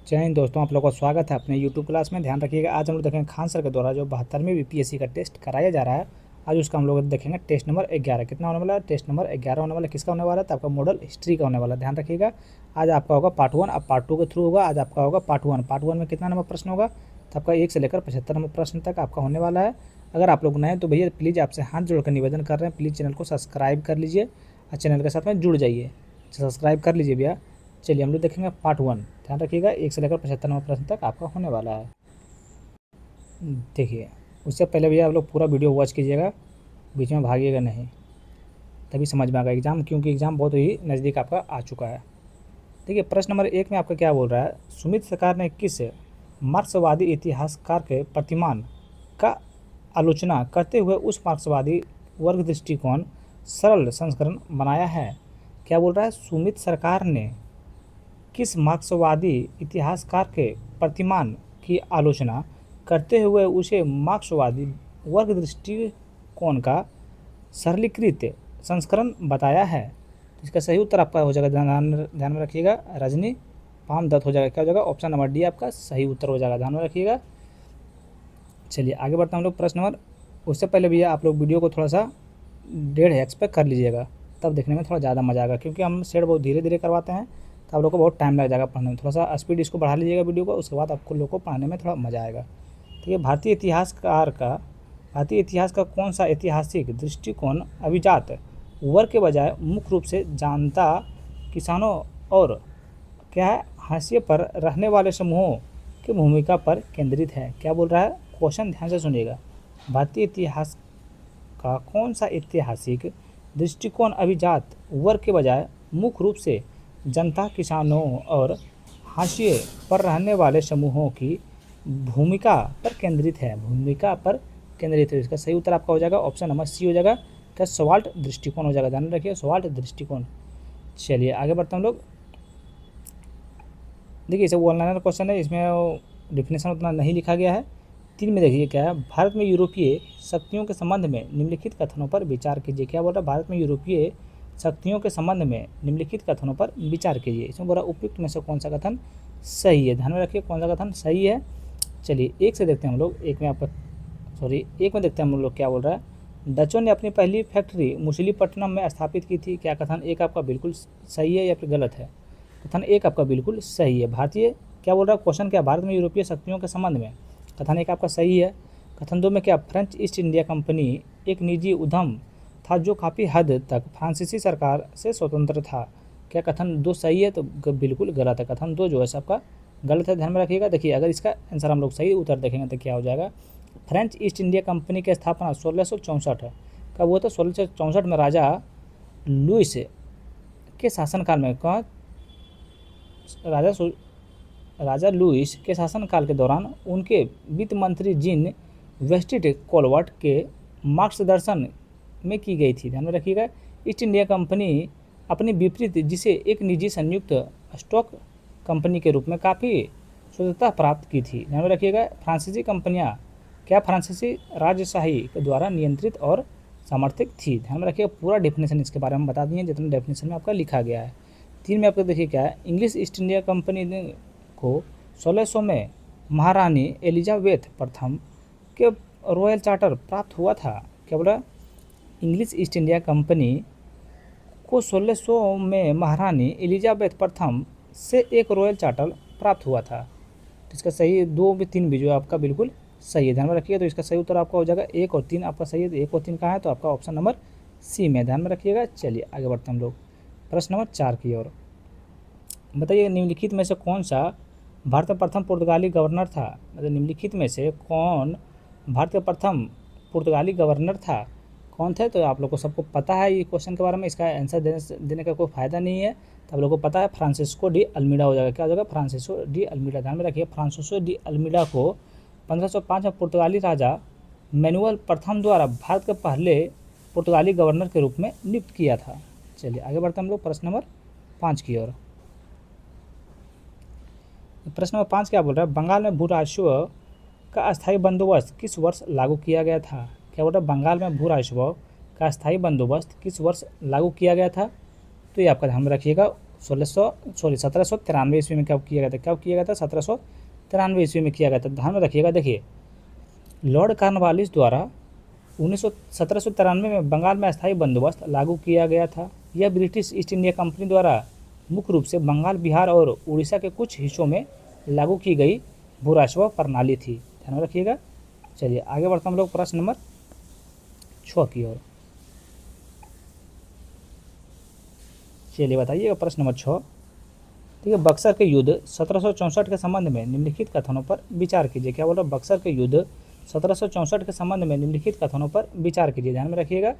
जय हिंद दोस्तों, आप लोगों का स्वागत है अपने यूट्यूब क्लास में। ध्यान रखिएगा, आज हम लोग देखेंगे खान सर के द्वारा जो 72वें बीपीएससी का टेस्ट कराया जा रहा है। आज उसका हम लोग देखेंगे टेस्ट नंबर 11 कितना होने वाला है। टेस्ट नंबर 11 होने वाला है। किसका होने वाला है? तो आपका मॉडल हिस्ट्री का होने वाला है। ध्यान रखिएगा, आज आपका होगा पार्ट 1, अब पार्ट 2 के थ्रू होगा। आज आपका होगा पार्ट 1। पार्ट 1 में कितना नंबर प्रश्न होगा? तो आपका 1 से लेकर 75 नंबर प्रश्न तक आपका होने वाला है। अगर आप लोग नए हैं तो भैया प्लीज़ आपसे हाथ जोड़कर निवेदन कर रहे हैं, प्लीज़ चैनल को सब्सक्राइब कर लीजिए और चैनल के साथ में जुड़ जाइए। सब्सक्राइब कर लीजिए भैया। चलिए हम लोग देखेंगे पार्ट 1। ध्यान रखिएगा, 1 से लेकर 75 नंबर प्रश्न तक आपका होने वाला है। देखिए, उससे पहले भैया आप लोग पूरा वीडियो वॉच कीजिएगा, बीच में भागिएगा नहीं, तभी समझ में आएगा एग्ज़ाम, क्योंकि एग्ज़ाम बहुत ही नज़दीक आपका आ चुका है। देखिए, प्रश्न नंबर 1 में आपका क्या बोल रहा है? सुमित सरकार ने किस मार्क्सवादी इतिहासकार के प्रतिमान का आलोचना करते हुए उस मार्क्सवादी वर्ग दृष्टिकोण सरल संस्करण बनाया है? क्या बोल रहा है? सुमित सरकार ने किस मार्क्सवादी इतिहासकार के प्रतिमान की आलोचना करते हुए उसे मार्क्सवादी वर्ग दृष्टिकोण का सरलीकृत संस्करण बताया है? तो इसका सही उत्तर आपका हो जाएगा, ध्यान में रखिएगा, रजनी पामदत्त हो जाएगा। क्या हो जाएगा? ऑप्शन नंबर डी आपका सही उत्तर हो जाएगा, ध्यान में रखिएगा। चलिए आगे बढ़ते हैं हम लोग प्रश्न नंबर। उससे पहले भैया आप लोग वीडियो को थोड़ा सा 1.5x पे कर लीजिएगा, तब देखने में थोड़ा ज़्यादा मज़ा आएगा, क्योंकि हम शेयर बहुत धीरे धीरे करवाते हैं तो आप लोग को बहुत टाइम लग जाएगा पढ़ने में। थोड़ा सा स्पीड इसको बढ़ा लीजिएगा वीडियो को, उसके बाद आपको लोग को पढ़ने में थोड़ा मज़ा आएगा। तो ये भारतीय इतिहास का कौन सा ऐतिहासिक दृष्टिकोण अभिजात वर्ग के बजाय मुख्य रूप से जनता, किसानों और क्या है हाशिए पर रहने वाले समूहों की भूमिका पर केंद्रित है? क्या बोल रहा है? क्वेश्चन ध्यान से सुनिएगा। भारतीय इतिहास का कौन सा ऐतिहासिक दृष्टिकोण अभिजात वर्ग के बजाय मुख्य रूप से जनता, किसानों और हाशिए पर रहने वाले समूहों की भूमिका पर केंद्रित है? भूमिका पर केंद्रित है। इसका सही उत्तर आपका हो जाएगा ऑप्शन नंबर सी हो जाएगा, क्या सवाल्ट दृष्टिकोण हो जाएगा। ध्यान रखिए, सवाल्ट दृष्टिकोण। चलिए आगे बढ़ते हैं हम लोग। देखिए, इसे ऑनलाइन क्वेश्चन है, इसमें डिफिनेशन उतना नहीं लिखा गया है। 3 में देखिए क्या है, भारत में यूरोपीय शक्तियों के संबंध में निम्नलिखित कथनों पर विचार कीजिए। क्या बोल रहा है? भारत में यूरोपीय शक्तियों के संबंध में निम्नलिखित कथनों पर विचार कीजिए। इसमें बोला उपयुक्त में से कौन सा कथन सही है? ध्यान में रखिए कौन सा कथन सही है। चलिए एक से देखते हैं हम लोग। एक में देखते हैं हम लोग क्या बोल रहा है। डचों ने अपनी पहली फैक्ट्री मछलीपट्टनम में स्थापित की थी। क्या कथन एक आपका बिल्कुल सही है या फिर गलत है? कथन एक आपका बिल्कुल सही है। भारतीय क्या बोल रहा है क्वेश्चन, क्या भारत में यूरोपीय शक्तियों के संबंध में? कथन एक आपका सही है। कथन 2 में क्या फ्रेंच ईस्ट इंडिया कंपनी एक निजी उद्यम था जो काफ़ी हद तक फ्रांसीसी सरकार से स्वतंत्र था? क्या कथन 2 सही है? तो बिल्कुल गलत है, कथन 2 जो है आपका गलत है, ध्यान में रखिएगा। देखिए, अगर इसका आंसर हम लोग सही उत्तर देखेंगे तो क्या हो जाएगा, फ्रेंच ईस्ट इंडिया कंपनी की स्थापना 1664 है। कब हुआ था? 1664 में राजा लुइस के शासनकाल में। कहाँ? राजा लुइस के शासनकाल के दौरान उनके वित्त मंत्री जीन वेस्टिट कोलवर्ट के मार्गदर्शन में की गई थी। ध्यान में रखिएगा। ईस्ट इंडिया कंपनी अपनी विपरीत, जिसे एक निजी संयुक्त स्टॉक कंपनी के रूप में काफ़ी स्वतंत्रता प्राप्त की थी। ध्यान में रखिएगा। फ्रांसीसी कंपनियां क्या फ्रांसीसी राजशाही के द्वारा नियंत्रित और समर्थित थी? ध्यान में रखिएगा, पूरा डेफिनेशन इसके बारे में बता दिए जितना डेफिनेशन में आपका लिखा गया है। 3 में आपको देखिए क्या है, इंग्लिश ईस्ट इंडिया कंपनी को 1600 में महारानी एलिजाबेथ प्रथम के रॉयल चार्टर प्राप्त हुआ था। क्या बोला? इंग्लिश ईस्ट इंडिया कंपनी को 1600 में महारानी एलिजाबेथ प्रथम से एक रॉयल चार्टर प्राप्त हुआ था। तो इसका सही 2 में 3 भी जो आपका बिल्कुल सही है, ध्यान में रखिएगा। तो इसका सही उत्तर आपका हो जाएगा 1 और 3 आपका सही है। 1 और 3 कहाँ है? तो आपका ऑप्शन नंबर सी में, ध्यान में रखिएगा। चलिए आगे बढ़ते हैं हम लोग प्रश्न नंबर 4 की ओर। बताइए, निम्नलिखित में से कौन सा भारत का प्रथम पुर्तगाली गवर्नर था? मतलब निम्नलिखित में से कौन भारत का प्रथम पुर्तगाली गवर्नर था? कौन थे? तो आप लोग को सबको पता है ये क्वेश्चन के बारे में, इसका आंसर देने का कोई फ़ायदा नहीं है। तो आप लोग को पता है, फ्रांसिस्को डी अल्मीडा हो जाएगा। क्या हो जाएगा? Francisco de Almeida. ध्यान में रखिए, फ्रांसिस्को डी अल्मीडा को 1505 में पुर्तगाली राजा मैनुअल प्रथम द्वारा भारत के पहले पुर्तगाली गवर्नर के रूप में नियुक्त किया था। चलिए आगे बढ़ते हैं हम लोग प्रश्न नंबर 5 की ओर। प्रश्न नंबर 5 क्या बोल रहा है? बंगाल में भू राजस्व का अस्थायी बंदोबस्त किस वर्ष लागू किया गया था? क्या बोल रहा है? बंगाल में भू राजस्व का अस्थायी बंदोबस्त किस वर्ष लागू किया गया था? तो ये आपका ध्यान में रखिएगा, 1793 ईस्वी में कब किया गया था? कब किया गया था? 1793 ईस्वी में किया गया था। ध्यान में रखिएगा। देखिए, लॉर्ड कॉर्नवालिस द्वारा 1793 में बंगाल में अस्थायी बंदोबस्त लागू किया गया था। यह ब्रिटिश ईस्ट इंडिया कंपनी द्वारा मुख्य रूप से बंगाल, बिहार और उड़ीसा के कुछ हिस्सों में लागू की गई भूराजस्व प्रणाली थी। ध्यान में रखिएगा। चलिए आगे बढ़ते हम लोग प्रश्न नंबर 6 की ओर। चलिए बताइएगा प्रश्न नंबर 6। ठीक है, बक्सर के युद्ध 1764 के संबंध में निम्नलिखित कथनों पर विचार कीजिए। क्या बोल रहा है? बक्सर के युद्ध 1764 के संबंध में निम्नलिखित कथनों पर विचार कीजिए। ध्यान में रखिएगा,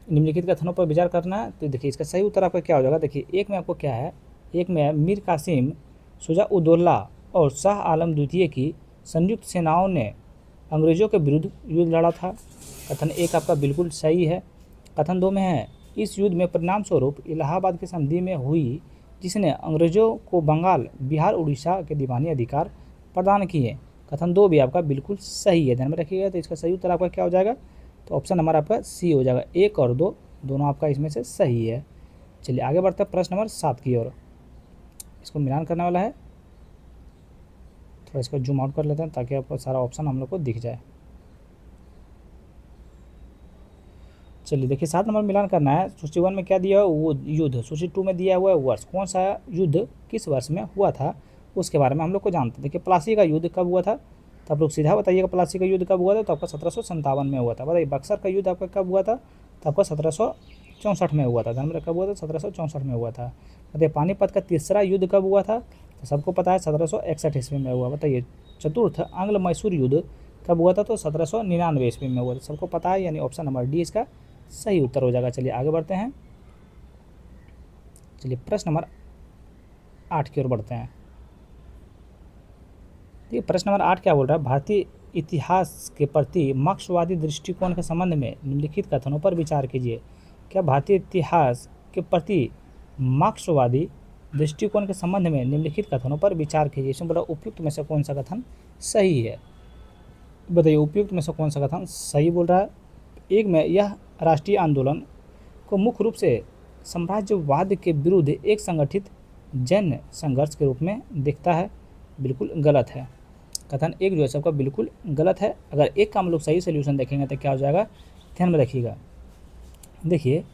निम्नलिखित कथनों पर विचार करना है। तो देखिए इसका सही उत्तर आपका क्या हो जाएगा? देखिए, एक में आपको क्या है, एक में है मीर कासिम, शुजा-उद-दौला और शाह आलम द्वितीय की संयुक्त सेनाओं ने अंग्रेजों के विरुद्ध युद्ध लड़ा था। कथन एक आपका बिल्कुल सही है। कथन 2 में है इस युद्ध में परिणाम स्वरूप इलाहाबाद की संधि में हुई, जिसने अंग्रेजों को बंगाल, बिहार, उड़ीसा के दीवानी अधिकार प्रदान किए। कथन 2 भी आपका बिल्कुल सही है। ध्यान में रखिएगा। तो इसका सही उत्तर आपका क्या हो जाएगा? तो ऑप्शन नंबर आपका सी हो जाएगा। 1 और 2 दोनों आपका इसमें से सही है। चलिए आगे बढ़ते हैं प्रश्न नंबर 7 की ओर। इसको मिलान करने वाला है। थोड़ा इसको जूम आउट कर लेते हैं ताकि आपको सारा ऑप्शन हम लोग को दिख जाए। चलिए देखिए, 7 नंबर मिलान करना है। सूची 1 में क्या दिया है? वो युद्ध। सूची 2 में दिया हुआ है वर्ष। कौन सा युद्ध किस वर्ष में हुआ था उसके बारे में हम लोग को जानते हैं। देखिए, प्लासी का युद्ध कब हुआ था? तो आप लोग सीधा बताइएगा प्लासी का युद्ध कब हुआ था? तो आपका 1757 में हुआ था। बताइए बक्सर का युद्ध आपका कब हुआ था? तो आपका 1764 में हुआ था। ध्यान में कब हुआ था? 1764 में हुआ था। बताइए पानीपत का तीसरा युद्ध कब हुआ था? तो सबको पता है 1761 ईस्वी में हुआ। बताइए चतुर्थ आंग्ल मैसूर युद्ध कब हुआ था? तो 1799 ईस्वी में हुआ था। सबको पता है, यानी ऑप्शन नंबर डी इसका सही उत्तर हो जाएगा। चलिए आगे बढ़ते हैं। चलिए प्रश्न नंबर 8 की ओर बढ़ते हैं। देखिए प्रश्न नंबर 8 क्या बोल रहा है? भारतीय इतिहास के प्रति मार्क्सवादी दृष्टिकोण के संबंध में निम्नलिखित कथनों पर विचार कीजिए। क्या भारतीय इतिहास के प्रति मार्क्सवादी दृष्टिकोण के संबंध में निम्नलिखित कथनों पर विचार कीजिए। इसमें बोला उपयुक्त में से कौन सा कथन सही है? बताइए उपयुक्त में से कौन सा कथन सही बोल रहा है? एक में यह राष्ट्रीय आंदोलन को मुख्य रूप से साम्राज्यवाद के विरुद्ध एक संगठित जन संघर्ष के रूप में देखता है। बिल्कुल गलत है। कथन एक जो है सबका बिल्कुल गलत है। अगर एक का हम लोग सही सोल्यूशन देखेंगे तो क्या हो जाएगा? ध्यान में रखिएगा। देखिए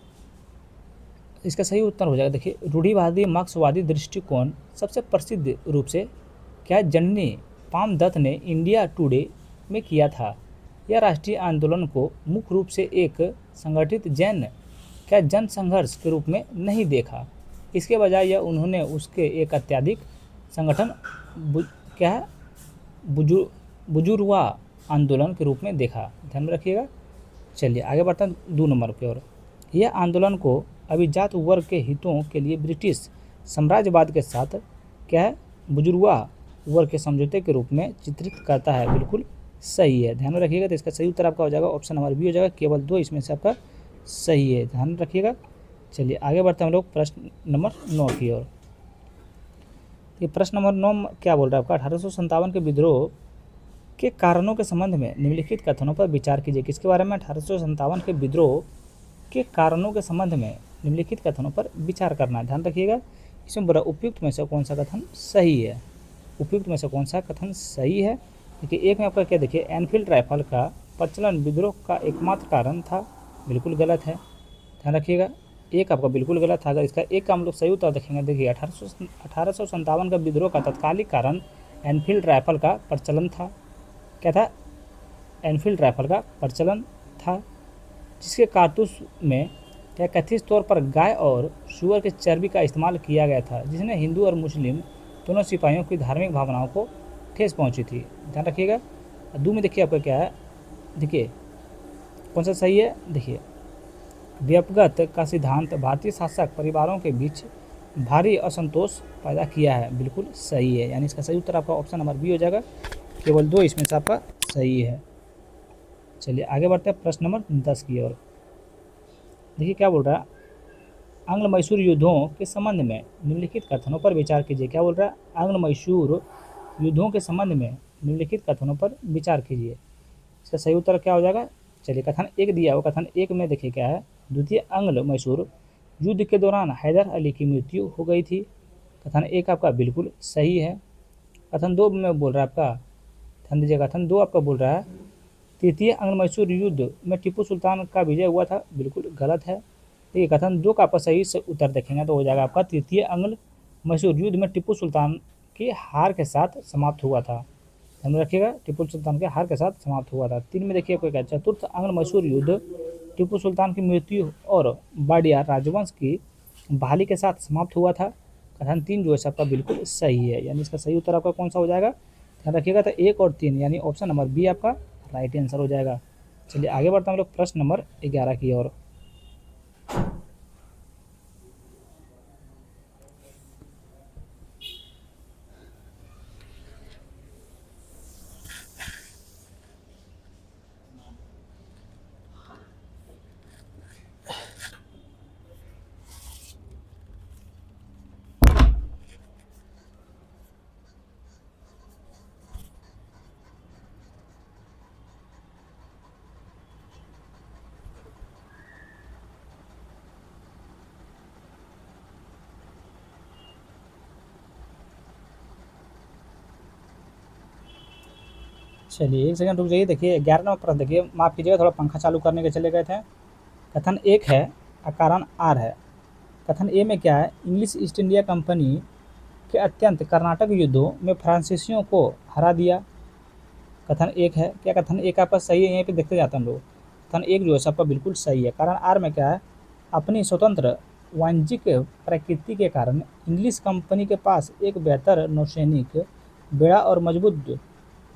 इसका सही उत्तर हो जाएगा। देखिए रूढ़िवादी मार्क्सवादी दृष्टिकोण सबसे प्रसिद्ध रूप से क्या जननी पाम दत्त ने इंडिया टुडे में किया था। यह राष्ट्रीय आंदोलन को मुख्य रूप से एक संगठित जन संघर्ष के रूप में नहीं देखा। इसके बजाय यह उन्होंने उसके एक अत्यधिक संगठन बुजुर्गवा आंदोलन के रूप में देखा। ध्यान में रखिएगा। चलिए आगे बढ़ते हैं 2 नंबर की ओर। यह आंदोलन को अभिजात वर्ग के हितों के लिए ब्रिटिश साम्राज्यवाद के साथ क्या है बुजुर्गवा वर्ग के समझौते के रूप में चित्रित करता है। बिल्कुल सही है। ध्यान में रखिएगा। तो इसका सही उत्तर आपका हो जाएगा ऑप्शन नंबर बी हो जाएगा। केवल 2 इसमें से आपका सही है। ध्यान रखिएगा। चलिए आगे बढ़ते हैं हम लोग प्रश्न नंबर 9 की ओर। ये प्रश्न नंबर 9 क्या बोल रहा है आपका? 1857 के विद्रोह के कारणों के संबंध में निम्नलिखित कथनों पर विचार कीजिए। किसके बारे में? 1857 के विद्रोह के कारणों के संबंध में निम्नलिखित कथनों पर विचार करना है। ध्यान रखिएगा। इसमें बोला उपयुक्त में से कौन सा कथन सही है? उपयुक्त में से कौन सा कथन सही है? देखिए एक में आपका क्या, देखिए एनफील्ड राइफल का प्रचलन विद्रोह का एकमात्र कारण था। बिल्कुल गलत है। ध्यान रखिएगा। एक आपका बिल्कुल गलत था। अगर इसका एक का हम लोग सही उत्तर देखेंगे, देखिए 1857 का विद्रोह का तत्कालिक कारण एनफील्ड राइफल का प्रचलन था। क्या था? एनफील्ड राइफल का प्रचलन था, जिसके कारतूस में क्या कथित तौर पर गाय और सूअर के चर्बी का इस्तेमाल किया गया था, जिसने हिंदू और मुस्लिम दोनों सिपाहियों की धार्मिक भावनाओं को ठेस पहुंची थी। ध्यान रखिएगा। 2 में देखिए आपका क्या है, देखिए कौन सा सही है? देखिए व्यक्तिगत का सिद्धांत भारतीय शासक परिवारों के बीच भारी असंतोष पैदा किया है। बिल्कुल सही है। यानी इसका सही उत्तर आपका ऑप्शन नंबर बी हो जाएगा। केवल 2 इसमें से आपका सही है। चलिए आगे बढ़ते हैं प्रश्न नंबर 10 की ओर। देखिए क्या बोल रहा है? आंग्ल मैसूर युद्धों के संबंध में निम्नलिखित कथनों पर विचार कीजिए। क्या बोल रहा है? आंग्ल मैसूर युद्धों के संबंध में निम्नलिखित कथनों पर विचार कीजिए। इसका सही उत्तर क्या हो जाएगा? चलिए कथन 1 दिया हो। कथन 1 में देखिए क्या है, द्वितीय आंग्ल मैसूर युद्ध के दौरान हैदर अली की मृत्यु हो गई थी। कथन 1 आपका बिल्कुल सही है। कथन 2 में बोल रहा है आपका, ध्यान दीजिएगा, कथन 2 आपका बोल रहा है तृतीय अंग्ल मैसूर युद्ध में टीपू सुल्तान का विजय हुआ था, बिल्कुल गलत है। देखिए कथन 2 का आपका सही से उत्तर देखेंगे तो हो जाएगा आपका तृतीय अंग्ल मैसूर युद्ध में टीपू सुल्तान की हार के साथ समाप्त हुआ था। ध्यान में रखिएगा, टीपू सुल्तान के हार के साथ समाप्त हुआ था। 3 में देखिए कोई क्या, चतुर्थ अंग्ल मैसूर युद्ध टीपू सुल्तान की मृत्यु और बाडिया राजवंश की बहाली के साथ समाप्त हुआ था। कथन 3 जो है आपका बिल्कुल सही है, यानी इसका सही उत्तर आपका कौन सा हो जाएगा, ध्यान रखिएगा, तो 1 और 3 यानी ऑप्शन नंबर बी आपका राइट आंसर हो जाएगा। चलिए आगे बढ़ते हैं हम लोग प्रश्न नंबर 11 की ओर। चलिए 1 सेकंड रुक जाइए। देखिए 11 नंबर प्रश्न देखिए, माफ़ कीजिएगा थोड़ा पंखा चालू करने के चले गए थे। कथन 1 है और कारण आर है। कथन ए में क्या है, इंग्लिश ईस्ट इंडिया कंपनी के अत्यंत कर्नाटक युद्धों में फ्रांसीसियों को हरा दिया। कथन 1 है, क्या कथन 1 आपका सही है, यहीं पे देखते जाते हैं हम लोग। कथन 1 जो है सबका बिल्कुल सही है। कारण आर में क्या है, अपनी स्वतंत्र वाणिज्यिक प्रकृति के कारण इंग्लिश कंपनी के पास एक बेहतर नौसैनिक बेड़ा और मजबूत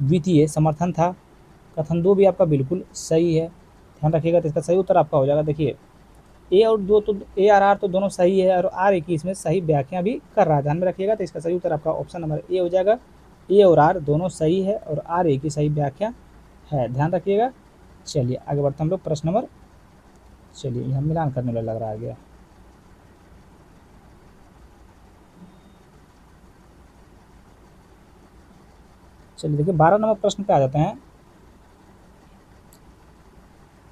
वित्तीय समर्थन था। कथन 2 भी आपका बिल्कुल सही है, ध्यान रखिएगा, तो इसका सही उत्तर आपका हो जाएगा। देखिए ए और 2 तो ए और आर तो दोनों सही है और आर एक ही इसमें सही व्याख्या भी कर रहा है, ध्यान में रखिएगा, तो इसका सही उत्तर आपका ऑप्शन नंबर ए हो जाएगा। ए और आर दोनों सही है और आर एक ही सही व्याख्या है, ध्यान रखिएगा। चलिए आगे बढ़ते हम लोग प्रश्न नंबर, चलिए यहाँ मिलान करने में लग रहा है गया। चलिए देखिए 12 नंबर प्रश्न पे आ जाते हैं।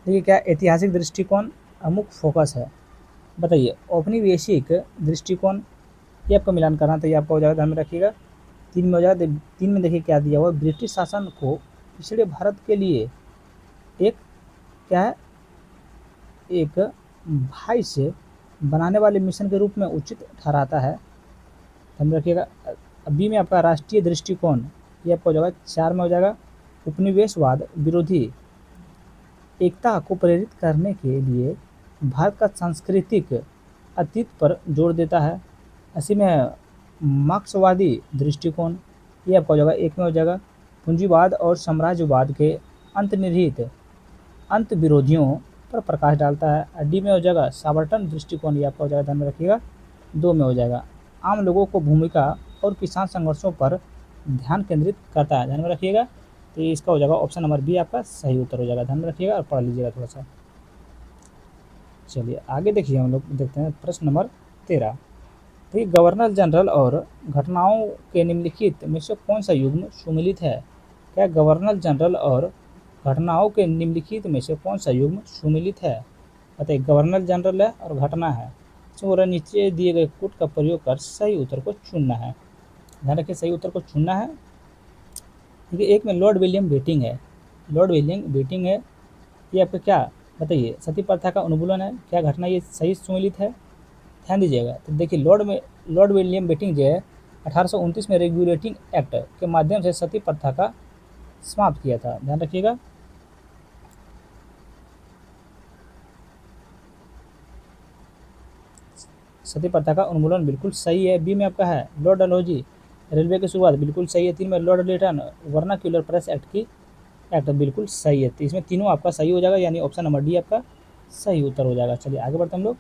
देखिए क्या ऐतिहासिक दृष्टिकोण अमुक फोकस है, बताइए औपनिवेशिक दृष्टिकोण, ये आपको मिलान करना तो ये आपका हो जाएगा, ध्यान में रखिएगा। 3 में हो जाएगा। 3 में देखिए क्या दिया हुआ, ब्रिटिश शासन को पिछड़े भारत के लिए एक क्या है, एक भाई से बनाने वाले मिशन के रूप में उचित ठहराता है, ध्यान में रखिएगा। बी में आपका राष्ट्रीय दृष्टिकोण, ये आपका हो जाएगा। 4 में हो जाएगा उपनिवेशवाद विरोधी एकता को प्रेरित करने के लिए भारत का सांस्कृतिक अतीत पर जोर देता है। ऐसे में मार्क्सवादी दृष्टिकोण, ये आपका हो जाएगा। 1 में हो जाएगा पूंजीवाद और साम्राज्यवाद के अंतर्निहित अंत विरोधियों पर प्रकाश डालता है। डी में हो जाएगा साबर्टन दृष्टिकोण, ये आपका हो जाएगा, ध्यान में रखिएगा। 2 में हो जाएगा आम लोगों को भूमिका और किसान संघर्षों पर ध्यान केंद्रित करता है, ध्यान में रखिएगा, तो इसका हो जाएगा ऑप्शन नंबर बी आपका सही उत्तर हो जाएगा, ध्यान में रखिएगा और पढ़ लीजिएगा थोड़ा सा। चलिए आगे देखिए हम लोग देखते हैं प्रश्न नंबर 13। तो गवर्नर जनरल और घटनाओं के निम्नलिखित में से कौन सा युग्म सुमेलित है, क्या गवर्नर जनरल और घटनाओं के निम्नलिखित में से कौन सा युग्म सुमेलित है, बताइए। गवर्नर जनरल है और घटना है, तो नीचे दिए गए कोड का प्रयोग कर सही उत्तर को चुनना है, ध्यान रखिए सही उत्तर को चुनना है। देखिए 1 में लॉर्ड विलियम बेटिंग है, लॉर्ड विलियम बेटिंग है, ये आपका क्या बताइए सती प्रथा का उन्मूलन है, क्या घटना ये सही सुमेलित है, ध्यान दीजिएगा। तो देखिए लॉर्ड विलियम बेटिंग जो है 1829 में रेगुलेटिंग एक्ट के माध्यम से सती प्रथा का समाप्त किया था, ध्यान रखिएगा। सती प्रथा का उन्मूलन बिल्कुल सही है। बी में आपका है लॉर्ड डलहौजी रेलवे की शुरुआत, बिल्कुल सही है। 3 में Lord Lytton vernacular press act की एक्ट, बिल्कुल सही है। तो इसमें तीनों आपका सही हो जाएगा, यानी ऑप्शन नंबर डी आपका सही उत्तर हो जाएगा। चलिए आगे बढ़ते हम लोग।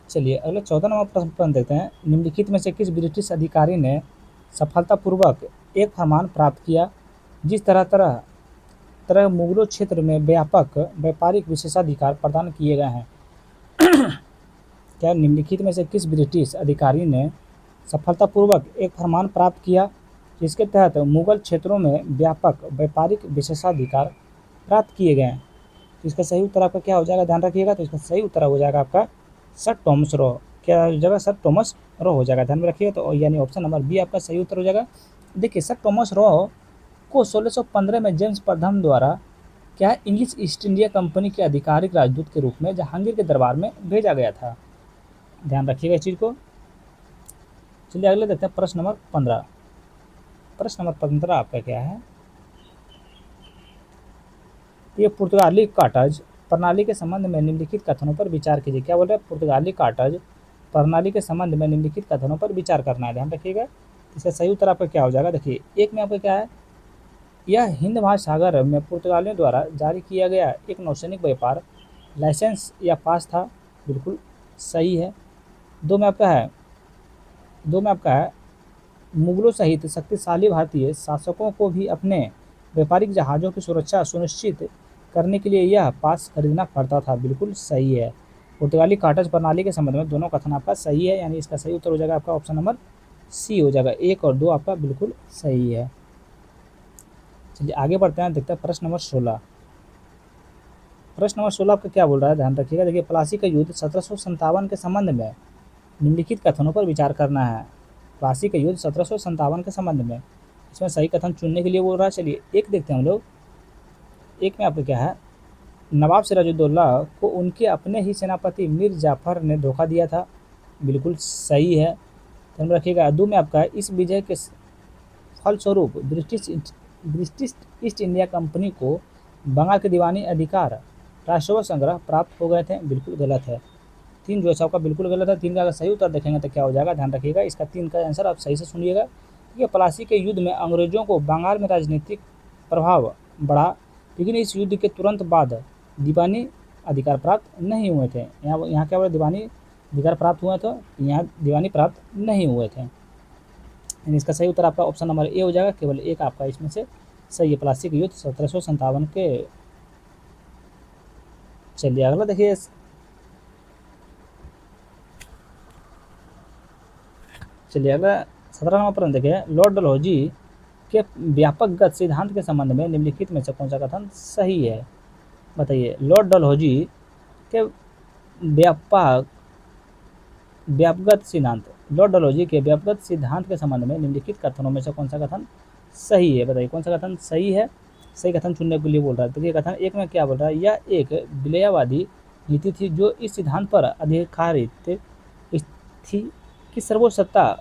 चलिए अगले 14 नंबर प्रश्न देखते हैं। निम्नलिखित में से किस ब्रिटिश अधिकारी ने सफलतापूर्वक एक फरमान प्राप्त किया जिस तरह मुगलों क्षेत्र में व्यापक व्यापारिक विशेषाधिकार प्रदान किए गए हैं, क्या निम्नलिखित में से किस ब्रिटिश अधिकारी ने सफलतापूर्वक एक फरमान प्राप्त किया जिसके तहत मुगल क्षेत्रों में व्यापक व्यापारिक विशेषाधिकार प्राप्त किए गए। तो इसका सही उत्तर आपका क्या हो जाएगा, ध्यान रखिएगा। तो इसका सही उत्तर हो जाएगा आपका सर थॉमस रो। क्या हो जाएगा, सर थॉमस रो हो जाएगा, ध्यान में रखिएगा। तो यानी ऑप्शन नंबर बी आपका सही उत्तर हो जाएगा। देखिए सर थॉमस रो को 1615 में जेम्स प्रथम द्वारा क्या है, इंग्लिश ईस्ट इंडिया कंपनी के आधिकारिक राजदूत के रूप में जहांगीर के दरबार में भेजा गया था। ध्यान रखिएगा इस चीज़ को। चलिए अगले देखते हैं प्रश्न नंबर 15। प्रश्न नंबर 15 आपका क्या है, ये पुर्तगाली काटज प्रणाली के संबंध में निम्नलिखित कथनों पर विचार कीजिए। क्या बोल रहे हैं, पुर्तगाली काटज प्रणाली के संबंध में निम्नलिखित कथनों पर विचार करना है, ध्यान रखिएगा। इसका सही उत्तर आपका क्या हो जाएगा, देखिए एक में आपका क्या है, यह हिंद महासागर में पुर्तगालियों द्वारा जारी किया गया एक नौसैनिक व्यापार लाइसेंस या पास था, बिल्कुल सही है। दो में आपका है मुगलों सहित शक्तिशाली भारतीय शासकों को भी अपने व्यापारिक जहाज़ों की सुरक्षा सुनिश्चित करने के लिए यह पास खरीदना पड़ता था, बिल्कुल सही है। पुर्तगाली काटज प्रणाली के संबंध में दोनों कथन आपका सही है, यानी इसका सही उत्तर हो जाएगा आपका ऑप्शन नंबर सी हो जाएगा। 1 और 2 आपका बिल्कुल सही है। चलिए आगे बढ़ते हैं, देखते हैं प्रश्न नंबर 16। प्रश्न नंबर 16 आपका क्या बोल रहा है, ध्यान रखिएगा। देखिए प्लासी का युद्ध 1757 के संबंध में निम्नलिखित कथनों पर विचार करना है। प्लासी का युद्ध 1757 के संबंध में, इसमें सही कथन चुनने के लिए बोल रहा है। चलिए एक देखते हैं हम लोग। एक में आपका क्या है, नवाब सिराजुद्दौला को उनके अपने ही सेनापति मीर जाफर ने धोखा दिया था, बिल्कुल सही है, ध्यान रखिएगा। 2 में आपका है, इस विजय के फलस्वरूप ब्रिटिश ईस्ट इंडिया कंपनी को बंगाल के दीवानी अधिकार राजस्व संग्रह प्राप्त हो गए थे, बिल्कुल गलत है। 3 जो है आपका बिल्कुल गलत है। 3 का अगर सही उत्तर देखेंगे तो क्या हो जाएगा, ध्यान रखिएगा। इसका 3 का आंसर आप सही से सुनिएगा। ठीक है, प्लासी के युद्ध में अंग्रेजों को बंगाल में राजनीतिक प्रभाव बढ़ा, लेकिन इस युद्ध के तुरंत बाद दीवानी अधिकार प्राप्त नहीं हुए थे। यहाँ क्या बोला, दीवानी अधिकार प्राप्त हुए थे, यहाँ दीवानी प्राप्त नहीं हुए थे। यानी इसका सही उत्तर आपका ऑप्शन नंबर ए हो जाएगा। केवल एक आपका इसमें से सही है, प्लासी के युद्ध 1757 के। चलिए अगला देखिए, चलिए अगला 17 नंबर प्रश्न देखिए, लॉर्ड डलहौजी के व्यापक गत सिद्धांत के संबंध में निम्नलिखित में से कौन सा कथन सही है, बताइए। लॉर्ड डलहौजी के व्यापगत सिद्धांत, लॉर्ड डलहौजी के व्यापगत सिद्धांत के संबंध में निम्नलिखित कथनों में से कौन सा कथन सही है, बताइए कौन सा कथन सही है। सही कथन चुनने के लिए बोल रहा है। तो ये कथन एक में क्या बोल रहा है, यह एक विलयवादी नीति थी जो इस सिद्धांत पर आधारित थी कि सर्वोच्च सत्ता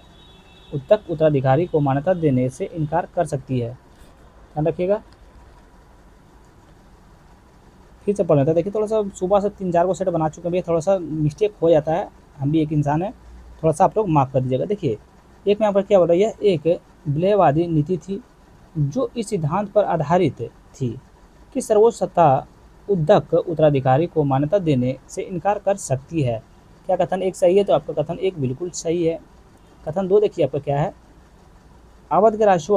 तक उत्तराधिकारी को मान्यता देने से इनकार कर सकती है, ध्यान रखिएगा। फिर से पढ़ लेते हैं। देखिए थोड़ा सा सुबह से 3-4 को सेट बना चुके हैं, थोड़ा सा मिस्टेक हो जाता है, हम भी एक इंसान है, थोड़ा सा आप लोग माफ़ कर दीजिएगा। देखिए एक में यहाँ पर क्या बोल रहा है, यह एक विलयवादी नीति थी जो इस सिद्धांत पर आधारित थी कि सर्वोच्च सत्ता तक उत्तराधिकारी को मान्यता देने से इनकार कर सकती है। क्या कथन एक सही है, तो आपका कथन एक बिल्कुल सही है। कथन 2 देखिए आपका क्या है, अवध के राजस्व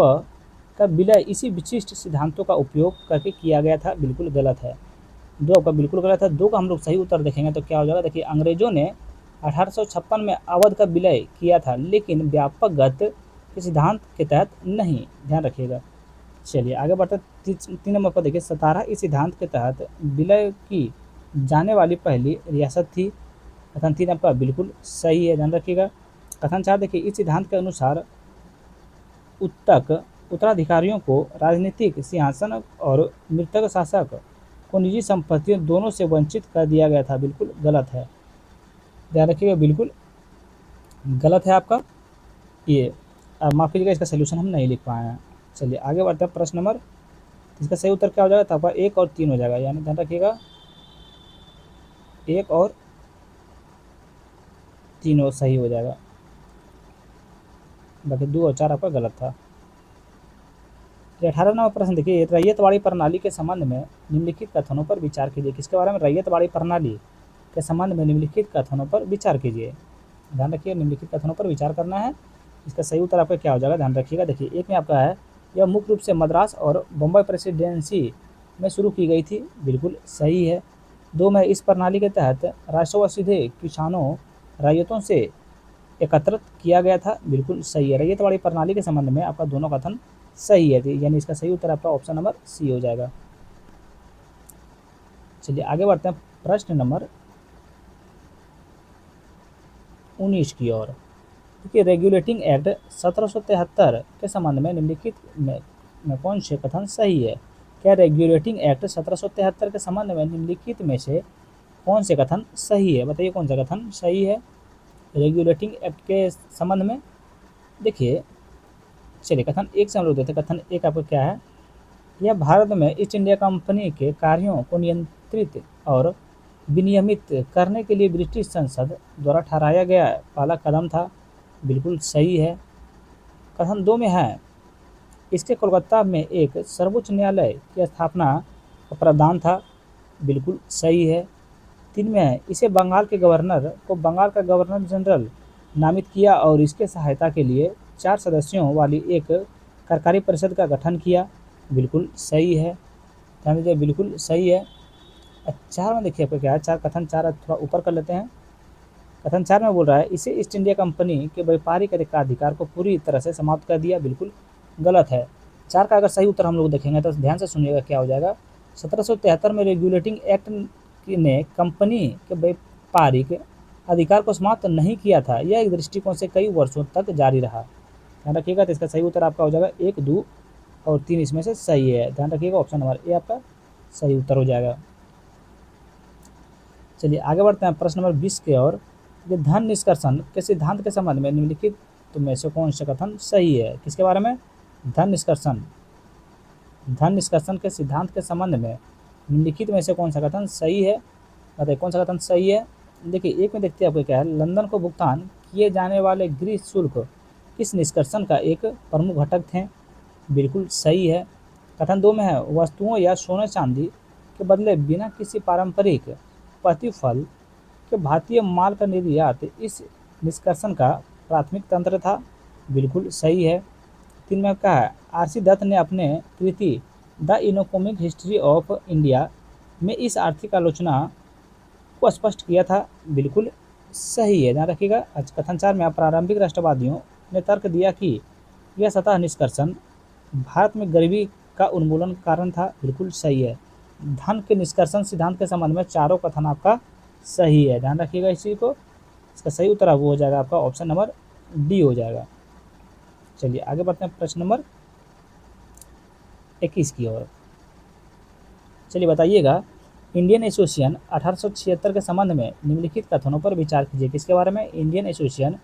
का विलय इसी विशिष्ट सिद्धांतों का उपयोग करके किया गया था, बिल्कुल गलत है। 2 आपका बिल्कुल गलत है। 2 का हम लोग सही उत्तर देखेंगे तो क्या हो जाएगा, देखिए अंग्रेजों ने 1856 में अवध का विलय किया था, लेकिन व्यापक गत के सिद्धांत के तहत नहीं, ध्यान रखिएगा। चलिए आगे बढ़ते 3 नंबर पर देखिए, सतारा इस सिद्धांत के तहत विलय की जाने वाली पहली रियासत थी। कथन 3 आपका बिल्कुल सही है, ध्यान रखिएगा। कथन 4 देखिए, इस सिद्धांत के अनुसार उत्तराधिकारियों को राजनीतिक सिंहासन और मृतक शासक को निजी संपत्तियों दोनों से वंचित कर दिया गया था, बिल्कुल गलत है, ध्यान रखिएगा, बिल्कुल गलत है आपका ये। माफ़ कीजिएगा, इसका सोल्यूशन हम नहीं लिख पाए हैं। चलिए आगे बढ़ते हैं प्रश्न नंबर, इसका सही उत्तर क्या हो जाएगा, तो आपका 1 और 3 हो जाएगा, यानी ध्यान रखिएगा 1 और 3 सही हो जाएगा, बाकी 2 और 4 आपका गलत था। 18 नंबर प्रश्न देखिए, रैयतवाड़ी प्रणाली के संबंध में निम्नलिखित कथनों पर विचार कीजिए। किसके बारे में, रैयतवाड़ी प्रणाली के संबंध में निम्नलिखित कथनों पर विचार कीजिए। ध्यान रखिए निम्नलिखित कथनों पर विचार करना है। इसका सही उत्तर आपका क्या हो जाएगा, ध्यान रखिएगा। देखिए एक में आपका है, यह मुख्य रूप से मद्रास और बम्बई प्रेसिडेंसी में शुरू की गई थी, बिल्कुल सही है। 2 में इस प्रणाली के तहत राजस्व सीधे किसानों रैयतों से एकत्रित किया गया था, बिल्कुल सही है। रैयतवाड़ी प्रणाली के संबंध में आपका दोनों कथन सही है, यानी इसका सही उत्तर आपका ऑप्शन नंबर सी हो जाएगा। चलिए आगे बढ़ते हैं प्रश्न नंबर 19 की ओर। देखिए, रेगुलेटिंग एक्ट 1773 के संबंध में निम्नलिखित में कौन से कथन सही है? क्या रेगुलेटिंग एक्ट 1773 के संबंध में निम्नलिखित में से कौन से कथन सही है? बताइए कौन सा कथन सही है रेगुलेटिंग एक्ट के संबंध में। देखिए, चलिए कथन एक से हम लोग देखते हैं। कथन एक आपका क्या है? यह भारत में ईस्ट इंडिया कंपनी के कार्यों को नियंत्रित और विनियमित करने के लिए ब्रिटिश संसद द्वारा ठहराया गया पहला कदम था। बिल्कुल सही है। कथन दो में है, इसके कोलकाता में एक सर्वोच्च न्यायालय की स्थापना का प्रावधान था। बिल्कुल सही है। 3 में है, इसे बंगाल के गवर्नर को बंगाल का गवर्नर जनरल नामित किया और इसके सहायता के लिए 4 सदस्यों वाली एक कार्यकारी परिषद का गठन किया। बिल्कुल सही है। ध्यान दीजिए, बिल्कुल सही है। 4 में देखिए आपका क्या है? 4 कथन 4 थोड़ा ऊपर कर लेते हैं। कथन 4 में बोल रहा है, इसे ईस्ट इंडिया कंपनी के व्यापारिक अधिकार को पूरी तरह से समाप्त कर दिया। बिल्कुल गलत है। 4 का अगर सही उत्तर हम लोग देखेंगे तो ध्यान से सुनिएगा क्या हो जाएगा। 1773 में रेगुलेटिंग एक्ट ने कंपनी के व्यापारिक अधिकार को समाप्त नहीं किया था। यह एक दृष्टिकोण से कई वर्षों तक जारी रहा। ध्यान रखिएगा। तो इसका सही उत्तर आपका हो जाएगा 1, 2 और 3 इसमें से सही है। ध्यान रखिएगा, ऑप्शन नंबर ए आपका सही उत्तर हो जाएगा। चलिए आगे बढ़ते हैं प्रश्न नंबर 20 की ओर। धन निष्कर्षण के सिद्धांत के संबंध में निम्नलिखित में से कौन सा कथन सही है? किसके बारे में? धन निष्कर्षण के सिद्धांत के संबंध में निम्नलिखित में से कौन सा कथन सही है? बताइए कौन सा कथन सही है। देखिए, एक में देखते हैं आपको क्या है, लंदन को भुगतान किए जाने वाले गृह शुल्क किस निष्कर्षण का एक प्रमुख घटक थे? बिल्कुल सही है। कथन 2 में है, वस्तुओं या सोने चांदी के बदले बिना किसी पारंपरिक प्रतिफल के भारतीय माल का निर्यात इस निष्कर्षण का प्राथमिक तंत्र था। बिल्कुल सही है। 3 में कहा है, आर.सी. दत्त ने अपने कृति the economic history of India में इस आर्थिक आलोचना को स्पष्ट किया था। बिल्कुल सही है। ध्यान रखिएगा। कथन 4 में प्रारंभिक राष्ट्रवादियों ने तर्क दिया कि यह सतह निष्कर्षण भारत में गरीबी का उन्मूलन कारण था। बिल्कुल सही है। धन के निष्कर्षण सिद्धांत के संबंध में चारों कथन आपका सही है। ध्यान रखिएगा इस चीज़ को। इसका सही उत्तर वो हो जाएगा आपका ऑप्शन नंबर डी हो जाएगा। चलिए आगे बढ़ते हैं प्रश्न नंबर 21 की ओर। चलिए बताइएगा, इंडियन एसोसिएशन 1876 के संबंध में निम्नलिखित कथनों पर विचार कीजिए। किसके बारे में? इंडियन एसोसिएशन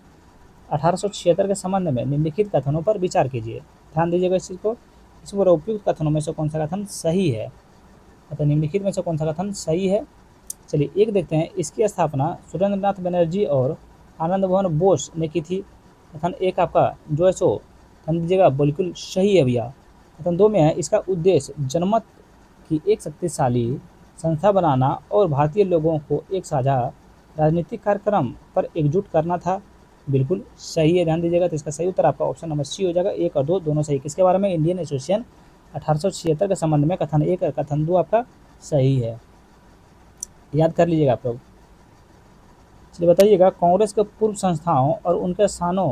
1876 के संबंध में निम्नलिखित कथनों पर विचार कीजिए। ध्यान दीजिएगा इस चीज़ को। इस पर उपयुक्त कथनों में से कौन सा कथन सही है? अतः निम्नलिखित में से कौन सा कथन सही है? चलिए एक देखते हैं। इसकी स्थापना सुरेंद्रनाथ बनर्जी और आनंद मोहन बोस ने की थी। कथन 1 आपका जो है सो ध्यान दीजिएगा बिल्कुल सही है भैया। कथन 2 में है, इसका उद्देश्य जनमत की एक शक्तिशाली संस्था बनाना और भारतीय लोगों को एक साझा राजनीतिक कार्यक्रम पर एकजुट करना था। बिल्कुल सही है। ध्यान दीजिएगा। तो इसका सही उत्तर आपका ऑप्शन नंबर सी हो जाएगा। 1 और 2 दोनों सही। किसके बारे में? इंडियन एसोसिएशन 1876 के संबंध में कथन 1 और कथन 2 आपका सही है। याद कर लीजिएगा आप लोग। चलिए बताइएगा, कांग्रेस के पूर्व संस्थाओं और उनके स्थानों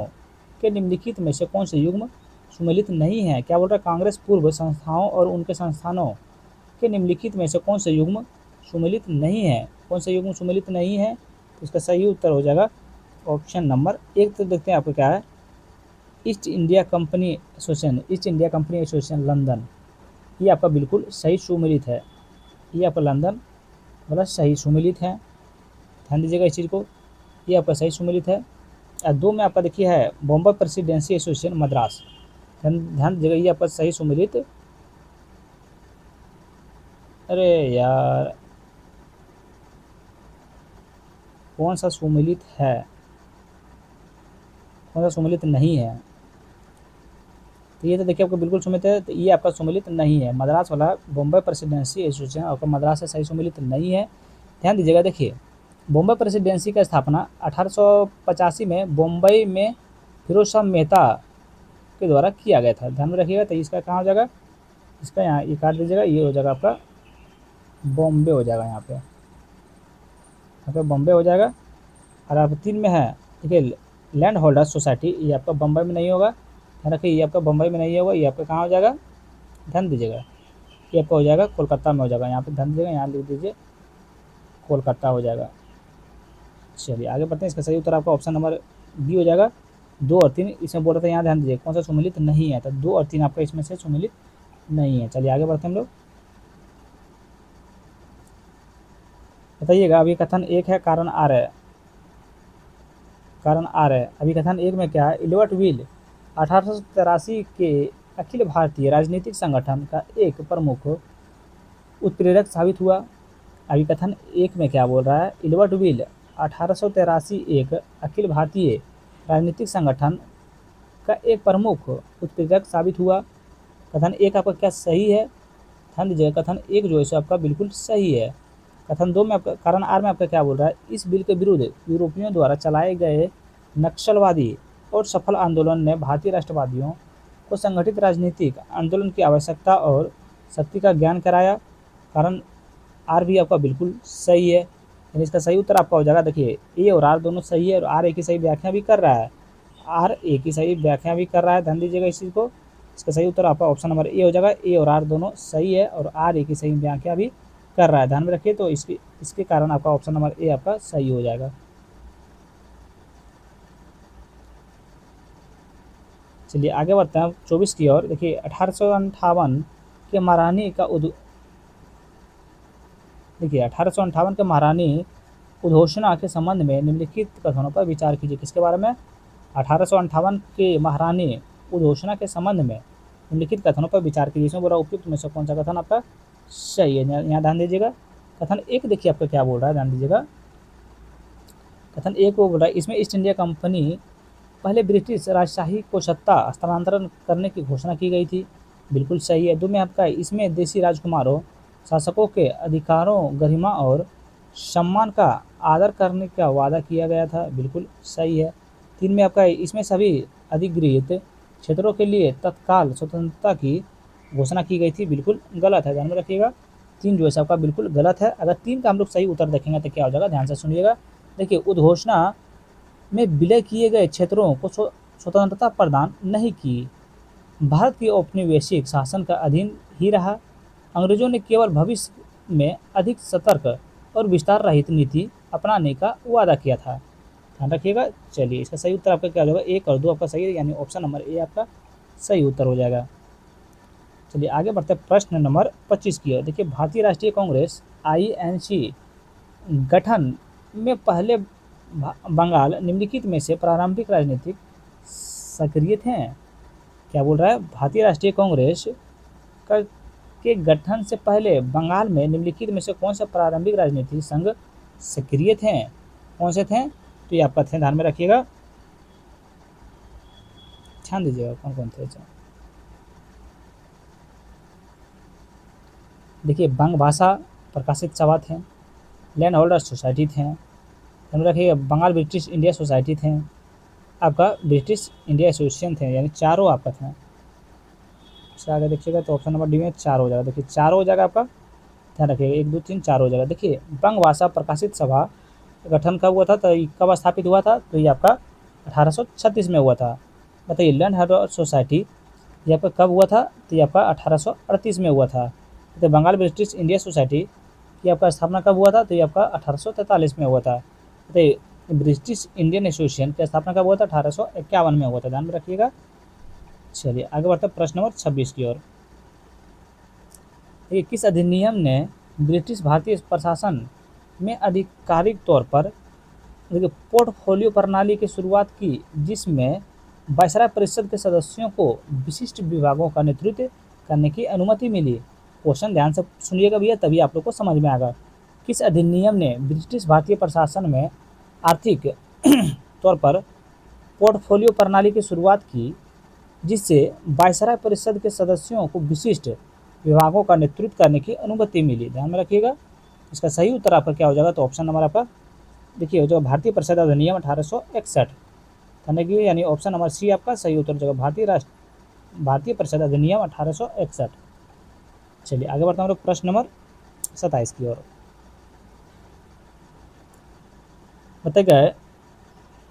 के निम्नलिखित में से कौन से युग्म सुमेलित नहीं है? क्या बोल रहा है? कांग्रेस पूर्व संस्थाओं और उनके संस्थानों के निम्नलिखित में से कौन से युग्म सुमेलित नहीं है? कौन सा युग्म सुमेलित नहीं है? तो इसका सही उत्तर हो जाएगा ऑप्शन नंबर 1। तो देखते हैं आपको क्या है, east India company association London, ये आपका बिल्कुल सही सुमेलित है। ये आपका लंदन वाला सही सुमेलित है। ध्यान दीजिएगा इस चीज़ को। ये आपका सही सुमेलित है। 2 में आपका देखिए है बॉम्बे प्रेसिडेंसी एसोसिएशन मद्रास। ध्यान दीजिएगा, ये आपका सही सुमेलित। अरे यार, कौन सा सुमेलित है, कौन सा सुमेलित नहीं है? तो ये तो देखिए आपका बिल्कुल सुमेलित है। तो ये आपका सुमेलित नहीं है। मद्रास वाला बॉम्बे प्रेसिडेंसी एसोसिएशन आपका मद्रास से सही सुमेलित नहीं है। ध्यान दीजिएगा। देखिए, बॉम्बे प्रेसिडेंसी का स्थापना 1885 में बॉम्बई में फिरोज शाह मेहता के द्वारा किया गया था। ध्यान में रखिएगा। तो इसका कहाँ हो जाएगा? इसका यहाँ ये काट दीजिएगा। ये हो जाएगा आपका बॉम्बे हो जाएगा। यहाँ पे बॉम्बे हो जाएगा। और आप 3 में है देखिए लैंड होल्डर्स सोसाइटी, ये आपका बम्बई में नहीं होगा। ध्यान रखिए, ये आपका बम्बई में नहीं होगा। ये आपका कहाँ हो जाएगा? ध्यान दीजिएगा, ये आपका हो जाएगा कोलकाता में हो जाएगा। यहाँ पे ध्यान दीजिएगा, यहाँ लिख दीजिए कोलकाता हो जाएगा। चलिए आगे बढ़ते हैं। इसका सही उत्तर आपका ऑप्शन नंबर बी हो जाएगा। 2 और 3 इसमें बोल रहा था, यहाँ ध्यान दीजिए कौन सा सुमेलित नहीं है, तो 2 और 3 आपका इसमें से सुमेलित नहीं है। चलिए आगे बढ़ते हैं हम लोग। बताइएगा, अभी कथन 1 है, कारण आ रहा है। कारण आ रहा है अभी कथन 1 में क्या है, इल्बर्ट विल 1883 के अखिल भारतीय राजनीतिक संगठन का एक प्रमुख उत्प्रेरक साबित हुआ। अभी कथन 1 में क्या बोल रहा है, इल्बर्ट विल 1883 एक अखिल भारतीय राजनीतिक संगठन का एक प्रमुख उत्प्रेरक साबित हुआ। कथन 1 आपका क्या सही है, ध्यान दीजिएगा, कथन 1 जो है सो आपका बिल्कुल सही है। कथन 2 में आपका कारण आर में आपका क्या बोल रहा है, इस बिल के विरुद्ध यूरोपियों द्वारा चलाए गए नक्सलवादी और सफल आंदोलन ने भारतीय राष्ट्रवादियों को संगठित राजनीतिक आंदोलन की आवश्यकता और शक्ति का ज्ञान कराया। कारण आर भी आपका बिल्कुल सही है, यानी इसका सही उत्तर आपका हो जाएगा। देखिए ए और आर दोनों सही है और आर ए की सही व्याख्या भी कर रहा है, आर ए की सही व्याख्या भी कर रहा है, ध्यान दीजिएगा इस चीज़ को। इसका सही उत्तर आपका ऑप्शन नंबर ए हो जाएगा। ए और आर दोनों सही है और आर ए की सही व्याख्या भी कर रहा है, ध्यान में रखिए। तो इसके कारण आपका ऑप्शन नंबर ए आपका सही हो जाएगा। चलिए आगे बढ़ते हैं 24 की ओर। देखिए 1858 के महारानी का देखिए 1858 के महारानी उद्घोषणा के संबंध में निम्नलिखित कथनों पर विचार कीजिए। किसके बारे में, 1858 के महारानी उद्घोषणा के संबंध में निम्नलिखित कथनों पर विचार कीजिए। इसमें बोला उपयुक्त में से कौन सा कथन आपका सही है, यहाँ ध्यान दीजिएगा। कथन 1 देखिए आपका क्या बोल रहा है, ध्यान दीजिएगा। कथन 1 को बोल रहा है, इसमें ईस्ट इंडिया कंपनी पहले ब्रिटिश राजशाही को सत्ता हस्तांतरण करने की घोषणा की गई थी, बिल्कुल सही है। 2 में आपका इसमें देशी राजकुमारों शासकों के अधिकारों, गरिमा और सम्मान का आदर करने का वादा किया गया था, बिल्कुल सही है। 3 में आपका इसमें सभी अधिगृहित क्षेत्रों के लिए तत्काल स्वतंत्रता की घोषणा की गई थी, बिल्कुल गलत है, ध्यान में रखिएगा। 3 जो है आपका बिल्कुल गलत है। अगर 3 का हम लोग सही उत्तर देखेंगे तो क्या हो जाएगा, ध्यान से सुनिएगा। देखिए उद्घोषणा में विलय किए गए क्षेत्रों को स्वतंत्रता प्रदान नहीं की, भारत की औपनिवेशिक शासन का अधीन ही रहा। अंग्रेजों ने केवल भविष्य में अधिक सतर्क और विस्तार रहित नीति अपनाने का वादा किया था, ध्यान रखिएगा। चलिए इसका सही उत्तर आपका क्या हो जाएगा, 1 और 2 आपका सही है, यानी ऑप्शन नंबर ए आपका सही उत्तर हो जाएगा। चलिए आगे बढ़ते हैं प्रश्न नंबर 25 की ओर। देखिए भारतीय राष्ट्रीय कांग्रेस INC गठन में पहले बंगाल निम्नलिखित में से प्रारंभिक राजनीतिक सक्रिय थे। क्या बोल रहा है, भारतीय राष्ट्रीय कांग्रेस के गठन से पहले बंगाल में निम्नलिखित में से कौन सा प्रारंभिक राजनीतिक संघ सक्रिय थे, कौन से थे, तो ये आपका थे, ध्यान में रखिएगा, ध्यान दीजिएगा कौन कौन थे। देखिए बंग भाषा प्रकाशित सभा थे, लैंड होल्डर्स सोसाइटी थे, ध्यान रखिएगा, बंगाल ब्रिटिश इंडिया सोसाइटी थे, आपका ब्रिटिश इंडिया एसोसिएशन थे, यानी चारों आपका थे। इससे आगे देखिएगा तो ऑप्शन नंबर डी में 4 हो जाएगा। देखिए 4 हो जाएगा आपका, ध्यान रखिएगा, 1 2 3 4 हो जाएगा। देखिए बंग भाषा प्रकाशित सभा गठन कब हुआ था, तो कब स्थापित हुआ था, तो ये आपका 1836 में हुआ था। बताइए लैंड होल्डर सोसाइटी ये आपका कब हुआ था, तो ये आपका 1838 में हुआ था। तो बंगाल ब्रिटिश इंडिया सोसाइटी की आपका स्थापना कब हुआ था, तो ये आपका 1843 में हुआ था। तो ब्रिटिश इंडियन एसोसिएशन की स्थापना कब हुआ था, 1851 में हुआ था, ध्यान में रखिएगा। चलिए आगे बढ़ते हैं प्रश्न नंबर 26 की ओर। देखिए किस अधिनियम ने ब्रिटिश भारतीय प्रशासन में आधिकारिक तौर पर देखिए पोर्टफोलियो प्रणाली की शुरुआत की, जिसमें वायसराय परिषद के सदस्यों को विशिष्ट विभागों का नेतृत्व करने की अनुमति मिली। क्वेश्चन ध्यान से सुनिएगा भैया, तभी आप लोग को समझ में आएगा। किस अधिनियम ने ब्रिटिश भारतीय प्रशासन में आर्थिक तौर पर पोर्टफोलियो प्रणाली की शुरुआत की, जिससे वायसराय परिषद के सदस्यों को विशिष्ट विभागों का नेतृत्व करने की अनुमति मिली, ध्यान में रखिएगा। इसका सही उत्तर आपका क्या हो जाएगा, तो ऑप्शन नंबर आपका देखिए जो भारतीय परिषद अधिनियम 1861, यानी ऑप्शन नंबर सी आपका सही उत्तर हो जाएगा, भारतीय परिषद अधिनियम 1861। चलिए आगे बढ़ते हैं हम लोग प्रश्न नंबर 27 की ओर। बताया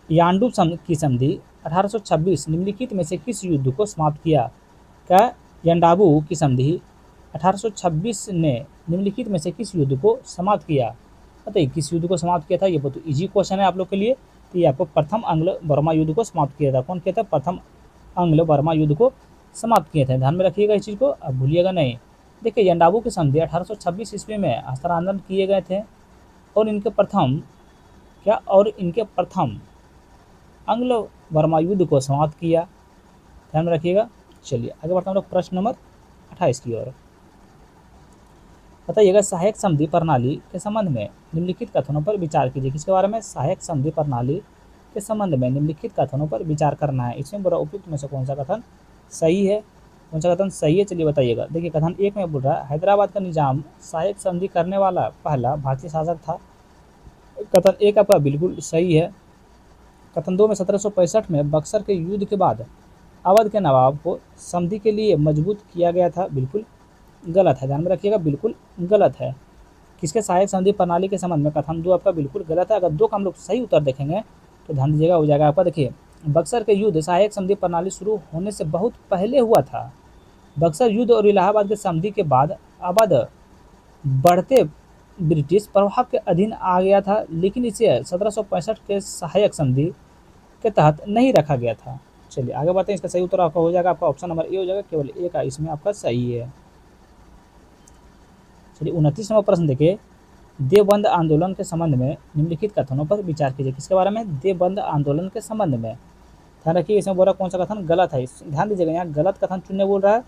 यांडू की संधि 1826 निम्नलिखित में से किस युद्ध को समाप्त किया। क्या यांडाबू की संधि 1826 ने निम्नलिखित में से किस युद्ध को समाप्त किया। बताइए किस युद्ध को समाप्त किया था। ये बहुत इजी क्वेश्चन है आप लोग के लिए। तो ये आपको प्रथम आंग्ल बर्मा युद्ध को समाप्त किया था। कौन किया था? प्रथम आंग्ल बर्मा युद्ध को समाप्त किए थे। ध्यान में रखिएगा इस चीज़ को, अब भूलिएगा नहीं। देखिए यंडाबू की संधि 1826 ईस्वी में हस्तांतरण किए गए थे और इनके प्रथम आंग्ल बर्मा युद्ध को समाप्त किया। ध्यान में रखिएगा। चलिए आगे बढ़ते हैं हम लोग प्रश्न नंबर 28 की ओर। बताइएगा सहायक संधि प्रणाली के संबंध में निम्नलिखित कथनों पर विचार कीजिए। किसके बारे में? सहायक संधि प्रणाली के संबंध में निम्नलिखित कथनों पर विचार करना है। इसमें बड़ा उपयुक्त में से कौन सा कथन सही है? कौन सा कथन सही है? चलिए बताइएगा। देखिए कथन 1 में बोल रहा है हैदराबाद का निजाम सहायक संधि करने वाला पहला भारतीय शासक था। कथन 1 आपका बिल्कुल सही है। कथन 2 में 1765 में बक्सर के युद्ध के बाद अवध के नवाब को संधि के लिए मजबूत किया गया था। बिल्कुल गलत है। ध्यान में रखिएगा, बिल्कुल गलत है। किसके सहायक संधि प्रणाली के संबंध में? कथन 2 आपका बिल्कुल गलत है। अगर 2 का हम लोग सही उत्तर देखेंगे तो ध्यान दीजिएगा, हो जाएगा आपका। देखिए बक्सर के युद्ध सहायक संधि प्रणाली शुरू होने से बहुत पहले हुआ था। बक्सर युद्ध और इलाहाबाद के संधि के बाद अवध बढ़ते ब्रिटिश प्रभाव के अधीन आ गया था, लेकिन इसे 1765 के सहायक संधि के तहत नहीं रखा गया था। चलिए आगे बढ़ते हैं। इसका सही उत्तर आपका हो जाएगा, आपका ऑप्शन नंबर ए हो जाएगा। केवल ए का इसमें आपका सही है। चलिए 29 नंबर प्रश्न देखिए, देवबंद आंदोलन के संबंध में निम्नलिखित कथनों पर विचार कीजिए। किसके बारे में? देवबंद आंदोलन के संबंध में। ध्यान रखिए इसमें बोल रहा कौन सा कथन गलत है। ध्यान दीजिएगा, यहाँ गलत कथन चुनने बोल रहा है,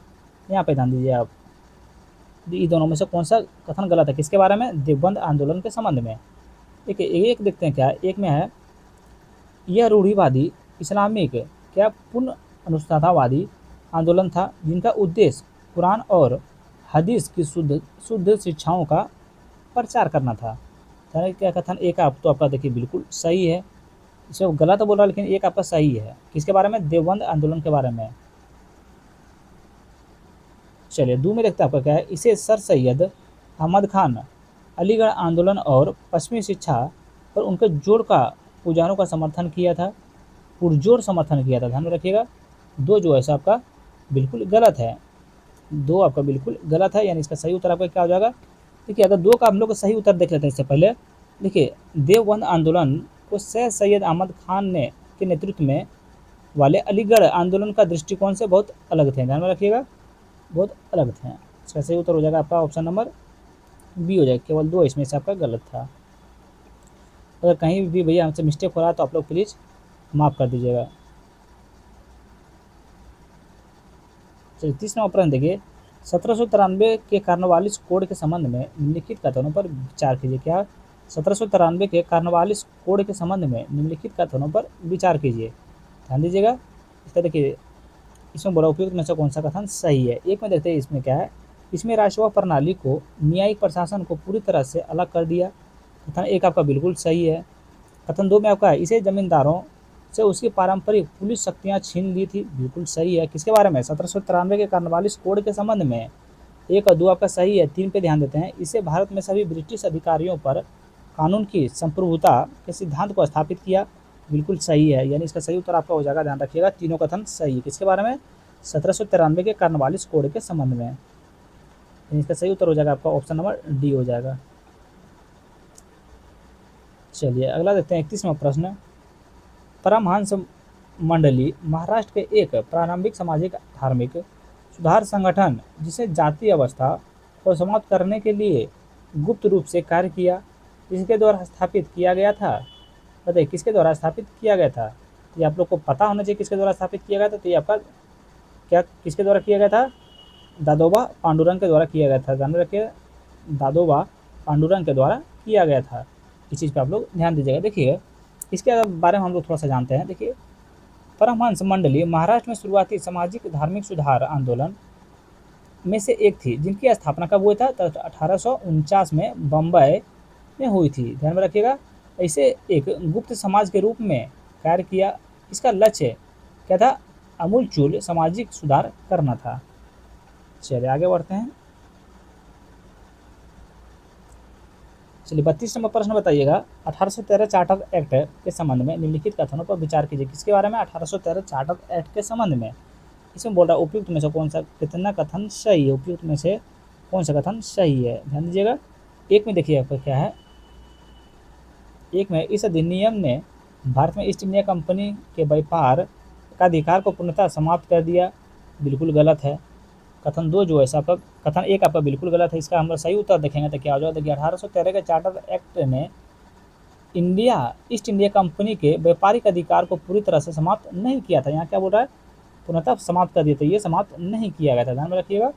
यहाँ पे ध्यान दीजिए आप। इन दोनों में से कौन सा कथन गलत है? किसके बारे में? देवबंद आंदोलन के संबंध में। देखिए एक देखते हैं क्या। एक में है यह रूढ़िवादी इस्लामिक क्या पूर्ण अनुष्ठातावादी आंदोलन था जिनका उद्देश्य कुरान और हदीस की शुद्ध शिक्षाओं का प्रचार करना था। क्या कथन एक आप तो आपका देखिए बिल्कुल सही है। इसे गलत बोल रहा है, लेकिन एक आपका सही है। किसके बारे में? देवबंद आंदोलन के बारे में। चलिए 2 में देखते हैं आपका क्या है। इसे सर सैयद अहमद खान अलीगढ़ आंदोलन और पश्चिमी शिक्षा पर उनके जोड़ का पुजारों का समर्थन किया था, पुरजोर समर्थन किया था। ध्यान में रखिएगा। 2 जो है आपका बिल्कुल गलत है। 2 आपका बिल्कुल गलत है, यानी इसका सही उत्तर आपका क्या हो जाएगा? देखिए अगर 2 का हम लोग सही उत्तर देख लेते हैं इससे पहले। देखिए देवबंद आंदोलन को सर सैयद अहमद खान ने के नेतृत्व में वाले अलीगढ़ आंदोलन का दृष्टिकोण से बहुत अलग थे। ध्यान में रखिएगा, बहुत अलग थे। इसका सही उत्तर हो जाएगा आपका ऑप्शन नंबर बी हो जाएगा। केवल 2 इसमें से आपका गलत था। अगर कहीं भी भैया हमसे मिस्टेक हो रहा है तो आप लोग प्लीज़ माफ़ कर दीजिएगा। चलिए 30 नंबर प्रश्न देखिए, 1793 के कार्नवालिस कोड के संबंध में निम्नलिखित कथनों पर विचार कीजिए। क्या? 1793 के कार्नवालिस कोड के संबंध में निम्नलिखित कथनों पर विचार कीजिए। ध्यान दीजिएगा। इसका देखिए इसमें बड़ा उपयुक्त में से कौन सा कथन सही है। एक में देखते हैं इसमें क्या है। इसमें राजस्व प्रणाली को न्यायिक प्रशासन को पूरी तरह से अलग कर दिया। कथन 1 आपका बिल्कुल सही है। कथन 2 में आपका है इसे जमींदारों से उसकी पारंपरिक पुलिस शक्तियां छीन ली थी। बिल्कुल सही है। किसके बारे में? 1793 के कार्नवालिस कोड के संबंध में। 1 और 2 आपका सही है। 3 पे ध्यान देते हैं। इसे भारत में सभी ब्रिटिश अधिकारियों पर कानून की संप्रभुता के सिद्धांत को स्थापित किया। बिल्कुल सही है, यानी इसका सही उत्तर आपका हो जाएगा। ध्यान रखिएगा, तीनों कथन सही है। किसके बारे में? 1793 के कार्नवालिस कोड के संबंध में। इसका सही उत्तर हो जाएगा आपका ऑप्शन नंबर डी हो जाएगा। चलिए अगला देखते हैं 31वां प्रश्न। परमहंस मंडली महाराष्ट्र के एक प्रारंभिक सामाजिक धार्मिक सुधार संगठन जिसे जाति अवस्था को समाप्त करने के लिए गुप्त रूप से कार्य किया, इसके द्वारा स्थापित किया गया था। बताइए किसके द्वारा स्थापित किया गया था? ये आप लोग को पता होना चाहिए किसके द्वारा स्थापित किया गया था। तो ये आपका क्या किसके द्वारा किया गया था? दादोबा पांडुरंग के द्वारा किया गया था। ध्यान रखिए, दादोबा पांडुरंग के द्वारा किया गया था। इस चीज़ पे आप लोग ध्यान दीजिएगा। देखिए इसके बारे में हम लोग थोड़ा सा जानते हैं। देखिए परमहंस मंडली महाराष्ट्र में शुरुआती सामाजिक धार्मिक सुधार आंदोलन में से एक थी, जिनकी स्थापना कब हुआ था? तो 1849 में बम्बई में हुई थी। ध्यान में रखिएगा। इसे एक गुप्त समाज के रूप में कार्य किया। इसका लक्ष्य क्या था? आमूलचूल सामाजिक सुधार करना था। चलिए आगे बढ़ते हैं। चलिए 32 नंबर प्रश्न बताइएगा, 1813 चार्टर एक्ट के संबंध में निम्नलिखित कथनों पर विचार कीजिए। किसके बारे में? 1813 चार्टर एक्ट के संबंध में। इसमें बोल रहा है उपयुक्त में से कौन सा कितना कथन सही है? उपयुक्त में से कौन सा कथन सही है? ध्यान दीजिएगा। 1 में देखिए आपका क्या है। एक में इस अधिनियम ने भारत में ईस्ट इंडिया कंपनी के व्यापार का अधिकार को पूर्णतः समाप्त कर दिया, बिल्कुल गलत है। कथन 2 जो है आपका, कथन 1 आपका बिल्कुल गलत है। इसका हम लोग सही उत्तर देखेंगे तो क्या हो जाएगा, देखिए 1813 के चार्टर एक्ट ने ईस्ट इंडिया कंपनी के व्यापारिक अधिकार को पूरी तरह से समाप्त नहीं किया था। यहाँ क्या बोल रहा है, पूर्णतः समाप्त कर दिया, तो ये समाप्त नहीं किया गया था, ध्यान में रखिएगा।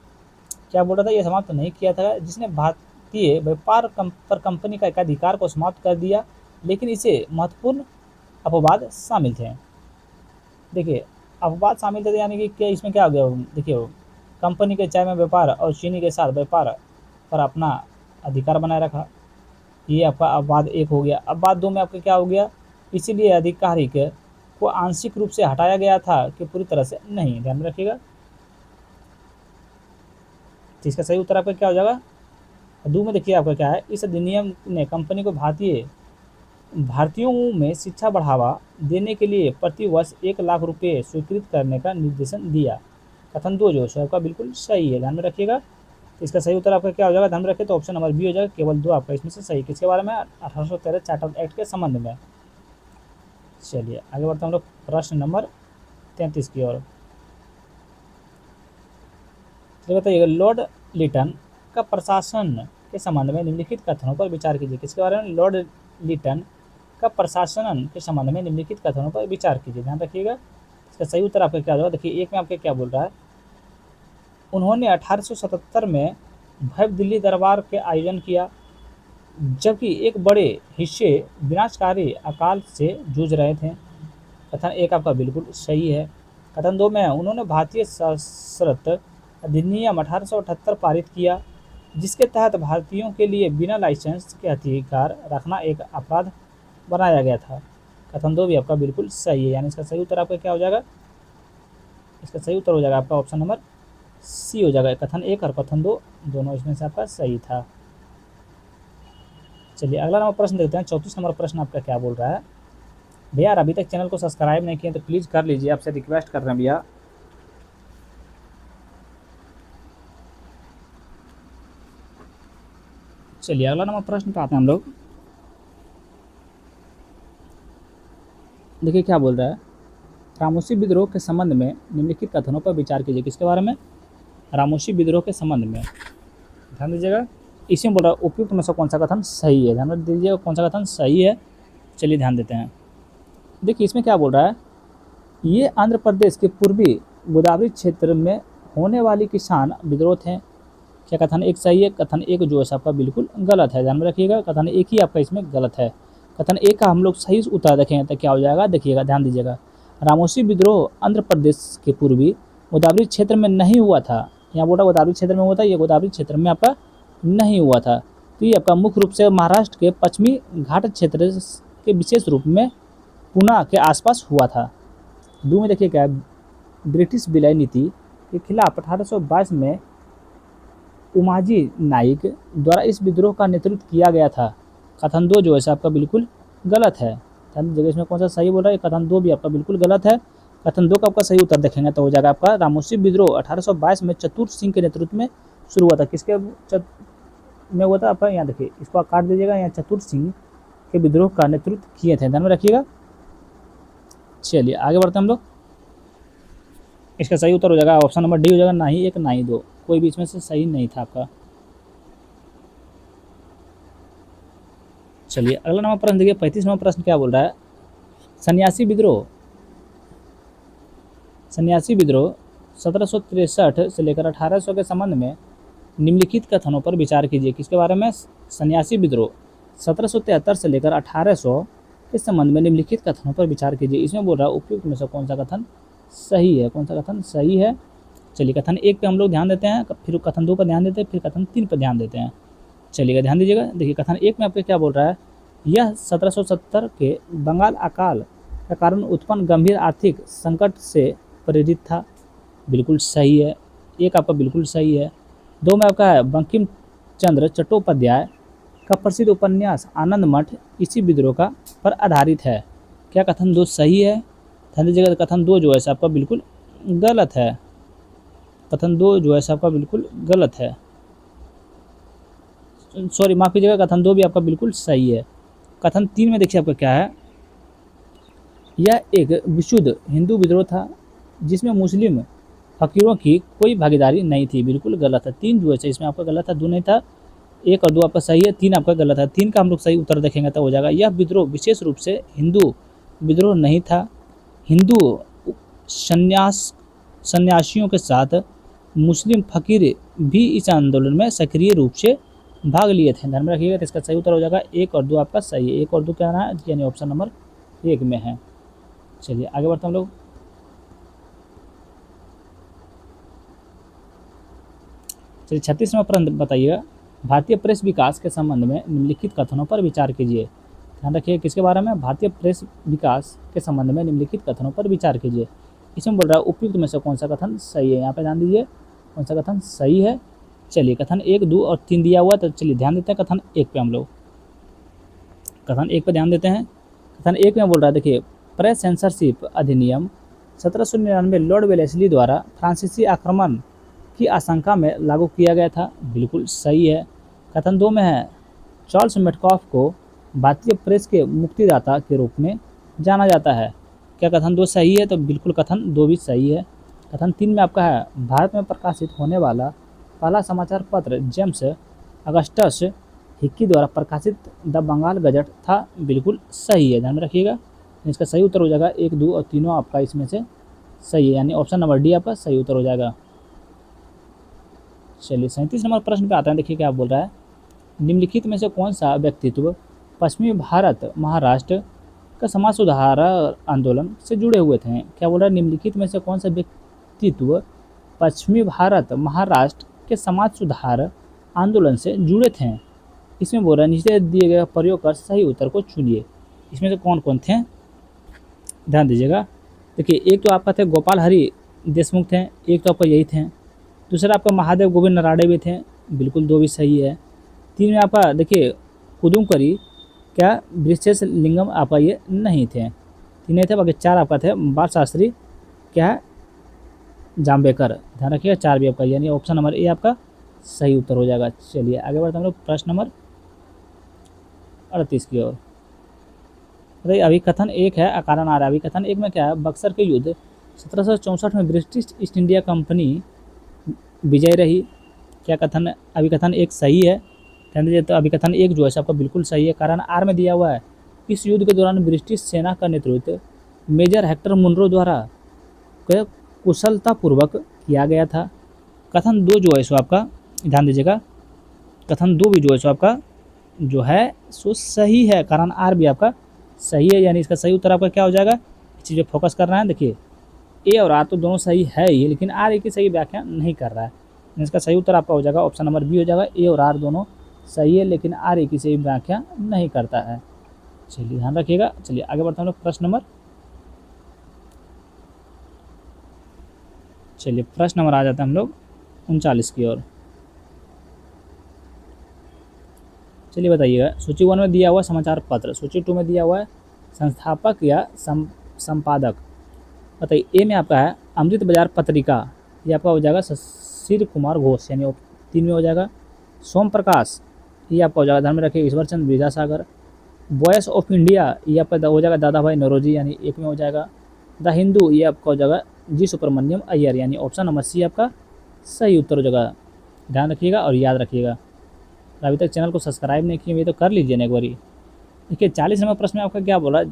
क्या बोल रहा था, ये समाप्त नहीं किया था, जिसने भारतीय व्यापार पर कंपनी का एकाधिकार को समाप्त कर दिया, लेकिन इसे महत्वपूर्ण अपवाद शामिल थे। देखिए अपवाद शामिल थे यानी कि क्या इसमें क्या हो गया, देखिए कंपनी के चाय में व्यापार और चीनी के साथ व्यापार पर अपना अधिकार बनाए रखा, ये आपका अपवाद 1 हो गया। अपवाद 2 में आपका क्या हो गया, इसीलिए आधिकारिक को आंशिक रूप से हटाया गया था कि पूरी तरह से नहीं, ध्यान में रखिएगा। तो इसका सही उत्तर आपका क्या हो जाएगा, 2 में देखिए आपका क्या है, इस अधिनियम ने कंपनी को भारतीयों में शिक्षा बढ़ावा देने के लिए प्रति वर्ष 1 लाख रुपये स्वीकृत करने का निर्देशन दिया। कथन 2 जो है आपका बिल्कुल सही है, ध्यान में रखिएगा। तो इसका सही उत्तर आपका क्या हो जाएगा, ध्यान में रखिए, तो ऑप्शन नंबर बी हो जाएगा, केवल 2 आपका इसमें से सही। किसके बारे में, 1813 चार्टर एक्ट के संबंध में। चलिए आगे बढ़ते हैं हम लोग प्रश्न नंबर 33 की ओर। तो बताइएगा, लॉर्ड लिटन का प्रशासन के संबंध में निम्नलिखित कथनों पर विचार कीजिए। किसके बारे में, लॉर्ड लिटन का प्रशासन के संबंध में निम्नलिखित कथनों पर विचार कीजिए, ध्यान रखिएगा। इसका सही उत्तर आपका क्या होगा, देखिए 1 में आपके क्या बोल रहा है, उन्होंने 1877 में भव्य दिल्ली दरबार के आयोजन किया, जबकि एक बड़े हिस्से विनाशकारी अकाल से जूझ रहे थे। कथन 1 आपका बिल्कुल सही है। कथन 2 में उन्होंने भारतीय सशस्त्र अधिनियम 1878 पारित किया, जिसके तहत भारतीयों के लिए बिना लाइसेंस के हथियार रखना एक अपराध बनाया गया था। कथन 2 भी आपका बिल्कुल सही है, यानी इसका सही उत्तर आपका क्या हो जाएगा, इसका सही उत्तर हो जाएगा आपका ऑप्शन नंबर सी हो जाएगा। कथन 1 और कथन 2 दोनों इसमें से आपका सही था। चलिए अगला नंबर प्रश्न देखते हैं। 34 नंबर प्रश्न आपका क्या बोल रहा है, भैया अभी तक चैनल को सब्सक्राइब नहीं किए तो प्लीज़ कर लीजिए, आपसे रिक्वेस्ट कर रहे हैं भैया। चलिए अगला नंबर प्रश्न पे आते हैं हम लोग। देखिए क्या बोल रहा है, रामोशी विद्रोह के संबंध में निम्नलिखित कथनों पर विचार कीजिए। किसके बारे में, रामोशी विद्रोह के संबंध में, ध्यान दीजिएगा। इसमें बोल रहा है उपयुक्त में से कौन सा कथन सही है, ध्यान दीजिएगा कौन सा कथन सही है। चलिए ध्यान देते हैं। देखिए इसमें क्या बोल रहा है, ये आंध्र प्रदेश के पूर्वी गोदावरी क्षेत्र में होने वाली किसान विद्रोह थे। क्या कथन 1 सही है, कथन 1 जो है आपका बिल्कुल गलत है, ध्यान में रखिएगा। कथन 1 ही आपका इसमें गलत है। कथन 1 का हम लोग सही उत्तर देखेंगे तो क्या हो जाएगा, देखिएगा ध्यान दीजिएगा, रामोशी विद्रोह आंध्र प्रदेश के पूर्वी गोदावरी क्षेत्र में नहीं हुआ था। यहाँ बोला गोदावरी क्षेत्र में हुआ था, ये गोदावरी क्षेत्र में आपका नहीं हुआ था। तो ये आपका मुख्य रूप से महाराष्ट्र के पश्चिमी घाट क्षेत्र के विशेष रूप में पुणे के आसपास हुआ था। 2 में देखिए क्या है, ब्रिटिश विलय नीति के खिलाफ 1822 में उमाजी नाइक द्वारा इस विद्रोह का नेतृत्व किया गया था। कथन 2 जो है आपका बिल्कुल गलत है, जगह इसमें कौन सा सही बोल रहा है, कथन 2 भी आपका बिल्कुल गलत है। कथन 2 का आपका सही उत्तर देखेंगे तो हो जाएगा आपका, रामोशी विद्रोह 1822 में चतुर सिंह के नेतृत्व में शुरू हुआ था। किसके में हुआ था आपका, यहाँ देखिए इसको काट दीजिएगा, यहाँ चतुर सिंह के विद्रोह का नेतृत्व किए थे, ध्यान में रखिएगा। चलिए आगे बढ़ते हैं हम लोग। इसका सही उत्तर हो जाएगा ऑप्शन नंबर डी हो जाएगा, ना ही 1 ना ही 2, कोई भी इसमें से सही नहीं था आपका। चलिए अगला नंबर प्रश्न देखिए, 35 नंबर प्रश्न क्या बोल रहा है, सन्यासी विद्रोह 1763 से लेकर 1800 के संबंध में निम्नलिखित कथनों पर विचार कीजिए। किसके बारे में, सन्यासी विद्रोह 1773 से लेकर 1800 के संबंध में निम्नलिखित कथनों पर विचार कीजिए। इसमें बोल रहा है उपयुक्त में से कौन सा कथन सही है, कौन सा कथन सही है। चलिए कथन 1 पे हम लोग ध्यान देते हैं, फिर कथन 2 पर ध्यान देते हैं, फिर कथन 3 पर ध्यान देते हैं। चलिएगा ध्यान दीजिएगा। देखिए कथन 1 में आपको क्या बोल रहा है, यह 1770 के बंगाल अकाल के कारण उत्पन्न गंभीर आर्थिक संकट से प्रेरित था, बिल्कुल सही है, 1 आपका बिल्कुल सही है। 2 में आपका है बंकिम चंद्र चट्टोपाध्याय का प्रसिद्ध उपन्यास आनंद मठ इसी विद्रोह का पर आधारित है। क्या कथन 2 सही है, ध्यान दीजिएगा। कथन 2 जो है आपका बिल्कुल गलत है, कथन 2 जो है आपका बिल्कुल गलत है, सॉरी माफ़ कीजिएगा, कथन 2 भी आपका बिल्कुल सही है। कथन 3 में देखिए आपका क्या है, यह एक विशुद्ध हिंदू विद्रोह था जिसमें मुस्लिम फकीरों की कोई भागीदारी नहीं थी। बिल्कुल गलत है, 3 जो है इसमें आपका गलत है, 2 नहीं था, 1 और 2 आपका सही है, 3 आपका गलत है। 3 का हम लोग सही उत्तर देखेंगे तो हो जाएगा, यह विद्रोह विशेष रूप से हिंदू विद्रोह नहीं था। हिंदू सन्यासियों के साथ मुस्लिम फकीर भी इस आंदोलन में सक्रिय रूप से भाग लिए थे। ध्यान में रखिएगा, तो इसका सही उत्तर हो जाएगा 1 और 2 आपका सही है। 1 और 2 क्या है, यानी ऑप्शन नंबर 1 में है। चलिए आगे बढ़ते हम लोग। चलिए 36वां प्रश्न बताइएगा, भारतीय प्रेस विकास के संबंध में निम्नलिखित कथनों पर विचार कीजिए। ध्यान रखिए किसके बारे में, भारतीय प्रेस विकास के संबंध में निम्नलिखित कथनों पर विचार कीजिए। इसमें बोल रहा है उपयुक्त में से कौन सा कथन सही है, यहाँ पे ध्यान दीजिए कौन सा कथन सही है। चलिए कथन 1, 2 और 3 दिया हुआ है, तो चलिए ध्यान देते हैं कथन 1 पे हम लोग, कथन 1 पे ध्यान देते हैं। कथन 1 में बोल रहा है, देखिए प्रेस सेंसरशिप अधिनियम 1799 लॉर्ड वेलेस्ली द्वारा फ्रांसीसी आक्रमण की आशंका में लागू किया गया था। बिल्कुल सही है। कथन 2 में है, चार्ल्स मेटकॉफ को भारतीय प्रेस के मुक्तिदाता के रूप में जाना जाता है। क्या कथन 2 सही है, तो बिल्कुल कथन 2 भी सही है। कथन 3 में आपका है, भारत में प्रकाशित होने वाला पहला समाचार पत्र जेम्स अगस्टस हिक्की द्वारा प्रकाशित द बंगाल गजट था। बिल्कुल सही है, ध्यान में रखिएगा। इसका सही उत्तर हो जाएगा 1, 2 और तीनों आपका इसमें से सही है, यानी ऑप्शन नंबर डी आपका सही उत्तर हो जाएगा। चलिए 37 नंबर प्रश्न पे आते हैं, देखिए क्या बोल रहा है, निम्नलिखित में से कौन सा व्यक्तित्व पश्चिमी भारत महाराष्ट्र का समाज सुधार आंदोलन से जुड़े हुए थे। क्या बोल रहा है, निम्नलिखित में से कौन सा व्यक्तित्व पश्चिमी भारत महाराष्ट्र के समाज सुधार आंदोलन से जुड़े थे। इसमें बोल रहा है, नीचे दिए गए प्रयोग कर सही उत्तर को चुनिए। इसमें से कौन कौन थे, ध्यान दीजिएगा। देखिए एक तो आपका थे गोपाल हरि देशमुख थे, एक तो आपका यही थे। दूसरा आपका महादेव गोविंद नराड़े भी थे, बिल्कुल 2 भी सही है। 3 में आपका देखिए कुदुमकरी क्या वृक्षेश लिंगम आपका ये नहीं थे, 3 नहीं थे। बाकी 4 आपका थे बाल शास्त्री क्या जाम्बेकर, ध्यान रखिएगा 4 भी आपका, यानी ऑप्शन नंबर ए आपका सही उत्तर हो जाएगा। चलिए आगे बढ़ते हम लोग प्रश्न नंबर 38 की ओर। बताइए अभिकथन 1 है, अकारण आ रहा है। अभिकथन 1 में क्या है, बक्सर के युद्ध 1764 में ब्रिटिश ईस्ट इंडिया कंपनी विजय रही। क्या कथन, अभिकथन 1 सही है, ध्यान दीजिए। तो अभिकथन 1 जो है आपका बिल्कुल सही है, कारण आर में दिया हुआ है, इस युद्ध के दौरान ब्रिटिश सेना का नेतृत्व मेजर हेक्टर मुनरो द्वारा कुशलतापूर्वक किया गया था। कथन 2 जो है सो आपका ध्यान दीजिएगा, कथन 2 भी जो है सो आपका जो है सो सही है, कारण आर भी आपका सही है, यानी इसका सही उत्तर आपका क्या हो जाएगा, इस चीज़ पर फोकस करना है। देखिए ए और आर तो दोनों सही है ही, लेकिन आर एक ही सही व्याख्या नहीं कर रहा है। इसका सही उत्तर आपका हो जाएगा ऑप्शन नंबर बी हो जाएगा, ए और आर दोनों सही है, लेकिन आर एक ही सही व्याख्या नहीं करता है। चलिए ध्यान रखिएगा। चलिए आगे बढ़ते हैं हम लोग प्रश्न नंबर, चलिए प्रश्न नंबर आ जाता है हम लोग 39 की ओर। चलिए बताइएगा, सूची 1 में दिया हुआ समाचार पत्र, सूची 2 में दिया हुआ है संस्थापक या संपादक। बताइए ए में आपका है अमृत बाजार पत्रिका, ये आपका हो जाएगा शिशिर कुमार घोष, यानी 3 में हो जाएगा। सोम प्रकाश ये आपका हो जाएगा, ध्यान में रखिए Ishwar Chandra Vidyasagar. Voice of India ये आपका हो जाएगा दादा भाई नौरोजी, यानी 1 में हो जाएगा। द हिंदू ये आपका हो जाएगा जी सुब्रमण्यम अय्यर, यानी ऑप्शन नंबर सी आपका सही उत्तर हो जाएगा। ध्यान रखिएगा और याद रखिएगा। अभी तक चैनल को सब्सक्राइब नहीं किए तो कर लीजिए ना एक बारी। देखिए 40 नंबर प्रश्न में आपका क्या बोला,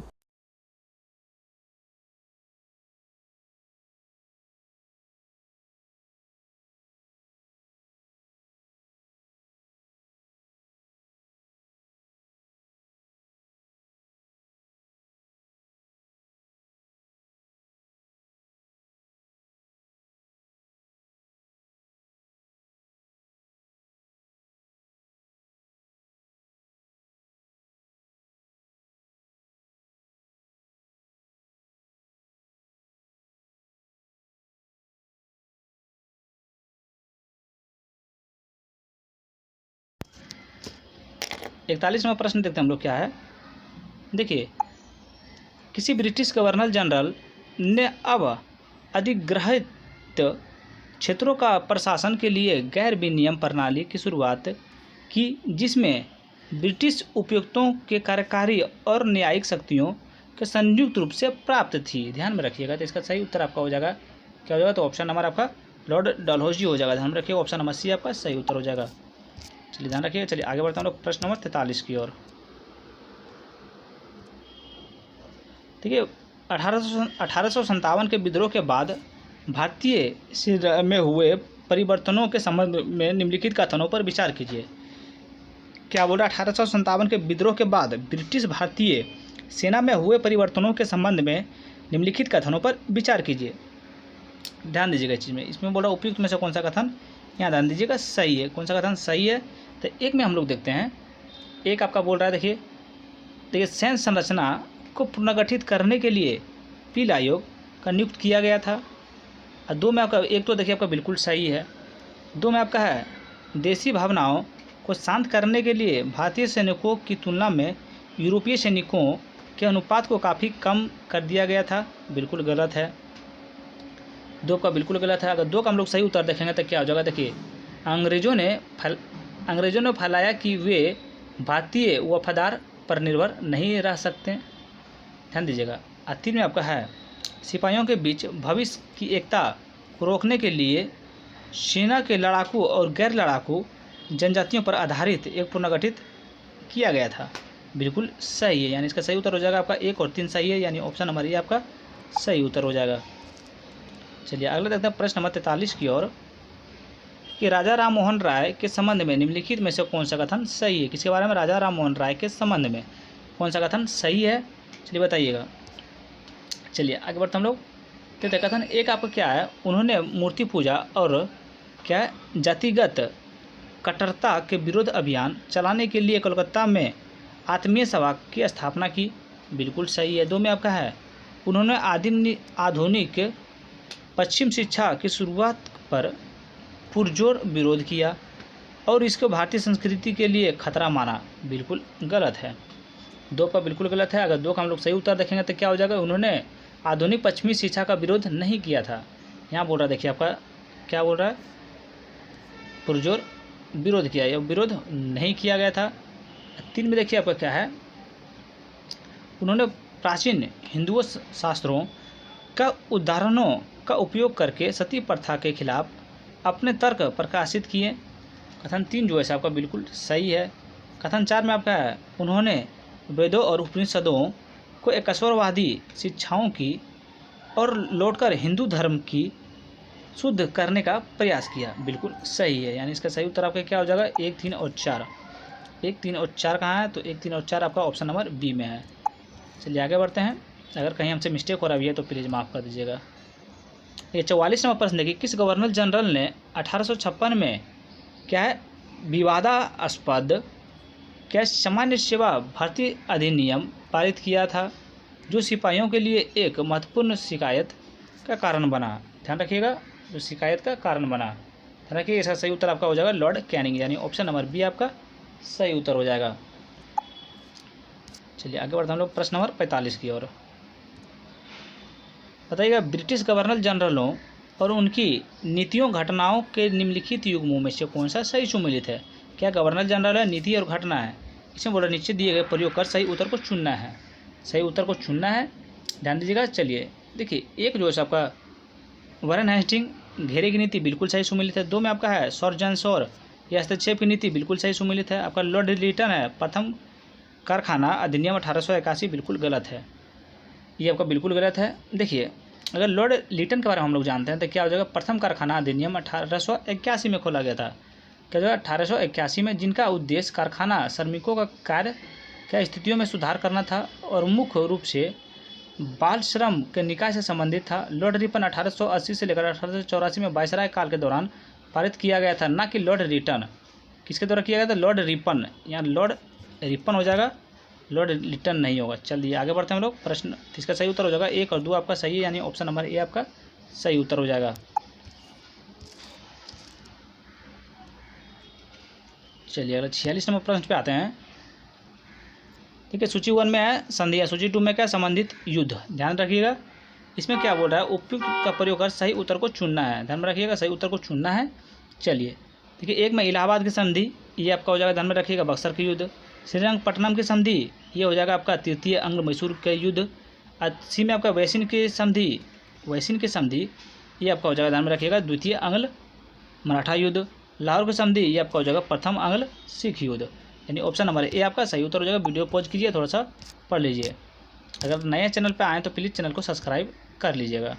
41वां प्रश्न देखते हैं हम लोग क्या है। देखिए किसी ब्रिटिश गवर्नर जनरल ने अब अधिग्रहित क्षेत्रों का प्रशासन के लिए गैर विनियम प्रणाली की शुरुआत की, जिसमें ब्रिटिश उपयुक्तों के कार्यकारी और न्यायिक शक्तियों के संयुक्त रूप से प्राप्त थी। ध्यान में रखिएगा। तो इसका सही उत्तर आपका हो जाएगा, क्या हो जाएगा, तो ऑप्शन नंबर आपका लॉर्ड डलहौजी हो जाएगा। ध्यान में रखिएगा, ऑप्शन नंबर सी आपका सही उत्तर हो जाएगा। चलिए ध्यान रखिएगा। चलिए आगे बढ़ते हैं हम लोग प्रश्न नंबर 43 की ओर। ठीक है, 1857 के विद्रोह के बाद भारतीय सेना में हुए परिवर्तनों के संबंध में निम्नलिखित कथनों पर विचार कीजिए। क्या बोल रहा है, 1857 के विद्रोह के बाद ब्रिटिश भारतीय सेना में हुए परिवर्तनों के संबंध में निम्नलिखित कथनों पर विचार कीजिए। ध्यान दीजिएगा इस चीज़ में। इसमें बोला उपयुक्त में से कौन सा कथन, यहाँ ध्यान दीजिएगा, सही है। कौन सा कथन सही है, तो एक में हम लोग देखते हैं। एक आपका बोल रहा है, देखिए सैन्य संरचना को पुनर्गठित करने के लिए पील आयोग का नियुक्त किया गया था। और दो में आपका, एक तो देखिए आपका बिल्कुल सही है, दो में आपका है देसी भावनाओं को शांत करने के लिए भारतीय सैनिकों की तुलना में यूरोपीय सैनिकों के अनुपात को काफ़ी कम कर दिया गया था। बिल्कुल गलत है, दो का बिल्कुल गलत है। अगर दो का हम लोग सही उत्तर देखेंगे तो क्या हो जाएगा, देखिए अंग्रेज़ों ने फैलाया कि वे भारतीय वफादार पर निर्भर नहीं रह सकते। ध्यान दीजिएगा। और तीन में आपका है सिपाहियों के बीच भविष्य की एकता को रोकने के लिए सेना के लड़ाकू और गैर लड़ाकू जनजातियों पर आधारित एक पुनर्गठित किया गया था। बिल्कुल सही है, यानी इसका सही उत्तर हो जाएगा आपका 1 और 3 सही है, यानी ऑप्शन नंबर ए आपका सही उत्तर हो जाएगा। चलिए अगला देखते हैं प्रश्न नंबर 43 की ओर, कि राजा राम मोहन राय के संबंध में निम्नलिखित में से कौन सा कथन सही है। किसके बारे में, राजा राम मोहन राय के संबंध में कौन सा कथन सही है, चलिए बताइएगा। चलिए आगे बढ़ते हम लोग। तो कथन एक आपका क्या है, उन्होंने मूर्ति पूजा और क्या है जातिगत कट्टरता के विरोध अभियान चलाने के लिए कोलकाता में आत्मीय सभा की स्थापना की। बिल्कुल सही है। दो में आपका है उन्होंने आधुनिक पश्चिम शिक्षा की शुरुआत पर पुरजोर विरोध किया और इसको भारतीय संस्कृति के लिए खतरा माना। बिल्कुल गलत है, दो का बिल्कुल गलत है। अगर दो का हम लोग सही उत्तर देखेंगे तो क्या हो जाएगा, उन्होंने आधुनिक पश्चिमी शिक्षा का विरोध नहीं किया था। यहाँ बोल रहा है, देखिए आपका क्या बोल रहा है, पुरजोर विरोध किया, या विरोध नहीं किया गया था। तीन में देखिए आपका क्या है, उन्होंने प्राचीन हिंदू शास्त्रों का उदाहरणों का उपयोग करके सती प्रथा के खिलाफ अपने तर्क प्रकाशित किए। कथन 3 जो है आपका बिल्कुल सही है। कथन 4 में आपका है उन्होंने वेदों और उपनिषदों को एकस्वरवादी शिक्षाओं की और लौटकर हिंदू धर्म की शुद्ध करने का प्रयास किया। बिल्कुल सही है, यानी इसका सही उत्तर आपका क्या हो जाएगा, 1, 3 और 4। 1, 3 और 4 कहाँ है, तो 1, 3 और 4 आपका ऑप्शन नंबर बी में है। चलिए आगे बढ़ते हैं। अगर कहीं हमसे मिस्टेक हो रहा है तो प्लीज़ माफ़ कर दीजिएगा। ये 44 नंबर प्रश्न देखिए, किस गवर्नर जनरल ने 1856 में क्या है विवादास्पद क्या सामान्य सेवा भर्ती अधिनियम पारित किया था, जो सिपाहियों के लिए एक महत्वपूर्ण शिकायत का कारण बना। ध्यान रखिएगा, जो शिकायत का कारण बना। ध्यान रखिए, इसका सही उत्तर आपका हो जाएगा लॉर्ड कैनिंग, यानी ऑप्शन नंबर बी आपका सही उत्तर हो जाएगा। चलिए आगे बढ़ते हम लोग प्रश्न नंबर 45 की ओर। बताइएगा, ब्रिटिश गवर्नर जनरलों और उनकी नीतियों घटनाओं के निम्नलिखित युग्मों में से कौन सा सही सुमेलित है। क्या गवर्नर जनरल है, नीति और घटना है। इसमें बोला नीचे दिए गए प्रयोग कर सही उत्तर को चुनना है, सही उत्तर को चुनना है। ध्यान दीजिएगा। चलिए देखिए, एक जो है आपका वारेन हेस्टिंग घेरे की नीति बिल्कुल सही सुमेलित है। दो में आपका है सर जॉन शॉर या हस्तक्षेप की नीति बिल्कुल सही सुमेलित है। आपका लॉर्ड लिटन है प्रथम कारखाना अधिनियम 1881 बिल्कुल गलत है, ये आपका बिल्कुल गलत है। देखिए, अगर लॉर्ड लिटन के बारे में हम लोग जानते हैं तो क्या हो जाएगा, प्रथम कारखाना अधिनियम 1881 में खोला गया था। क्या होगा 1881 में, जिनका उद्देश्य कारखाना श्रमिकों का कार्य क्या स्थितियों में सुधार करना था और मुख्य रूप से बाल श्रम के निकाय से संबंधित था। लॉर्ड रिपन 1880 से लेकर 1884 में वायसराय काल के दौरान पारित किया गया था, ना कि लॉर्ड रिटन। किसके द्वारा किया गया था, लॉर्ड रिपन, यहाँ लॉर्ड रिपन हो जाएगा, लॉर्ड लिटन नहीं होगा। चलिए आगे बढ़ते हैं हम लोग। प्रश्न इसका सही उत्तर हो जाएगा 1 और 2 आपका सही है, यानी ऑप्शन नंबर ए आपका सही उत्तर हो जाएगा। चलिए अगला 46 नंबर प्रश्न पे आते हैं। ठीक है, सूची 1 में है संधियाँ, सूची 2 में क्या संबंधित युद्ध। ध्यान रखिएगा, इसमें क्या बोल रहा है, उपयुक्त का प्रयोग कर सही उत्तर को चुनना है। ध्यान में रखिएगा, सही उत्तर को चुनना है। चलिए देखिए, 1 में इलाहाबाद की संधि, ये आपका हो जाएगा, ध्यान में रखिएगा बक्सर के युद्ध। श्रीरंगपट्टनम की संधि, ये हो जाएगा आपका तृतीय अंग्ल मैसूर के युद्ध। सी में आपका वैशिन की संधि, ये आपका हो जाएगा, ध्यान में रखिएगा, द्वितीय अंग्ल मराठा युद्ध। लाहौर की संधि, ये आपका हो जाएगा प्रथम अंग्ल सिख युद्ध। यानी ऑप्शन नंबर ए आपका सही उत्तर हो जाएगा। वीडियो पॉज कीजिए, थोड़ा सा पढ़ लीजिए। अगर नए चैनल पर आएँ तो प्लीज़ चैनल को सब्सक्राइब कर लीजिएगा।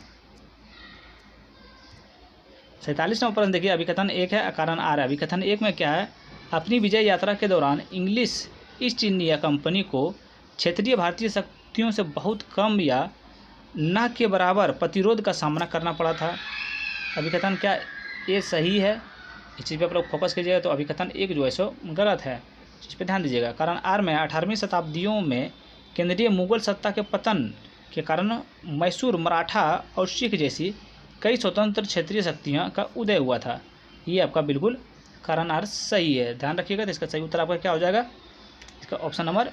47वां प्रश्न देखिए, अभिकथन 1 है, कारण आर है। अभिकथन 1 में क्या है, अपनी विजय यात्रा के दौरान इंग्लिश ईस्ट इंडिया कंपनी को क्षेत्रीय भारतीय शक्तियों से बहुत कम या न के बराबर प्रतिरोध का सामना करना पड़ा था। अभिकथन क्या ये सही है, इस चीज़ पे आप लोग फोकस कीजिएगा। तो अभिकथन 1 जो है सो गलत है, इस पर ध्यान दीजिएगा। कारण आर में 18वीं शताब्दियों में केंद्रीय मुगल सत्ता के पतन के कारण मैसूर, मराठा और सिख जैसी कई स्वतंत्र क्षेत्रीय शक्तियों का उदय हुआ था। ये आपका बिल्कुल कारण आर सही है, ध्यान रखिएगा। तो इसका सही उत्तर आपका क्या हो जाएगा, इसका ऑप्शन नंबर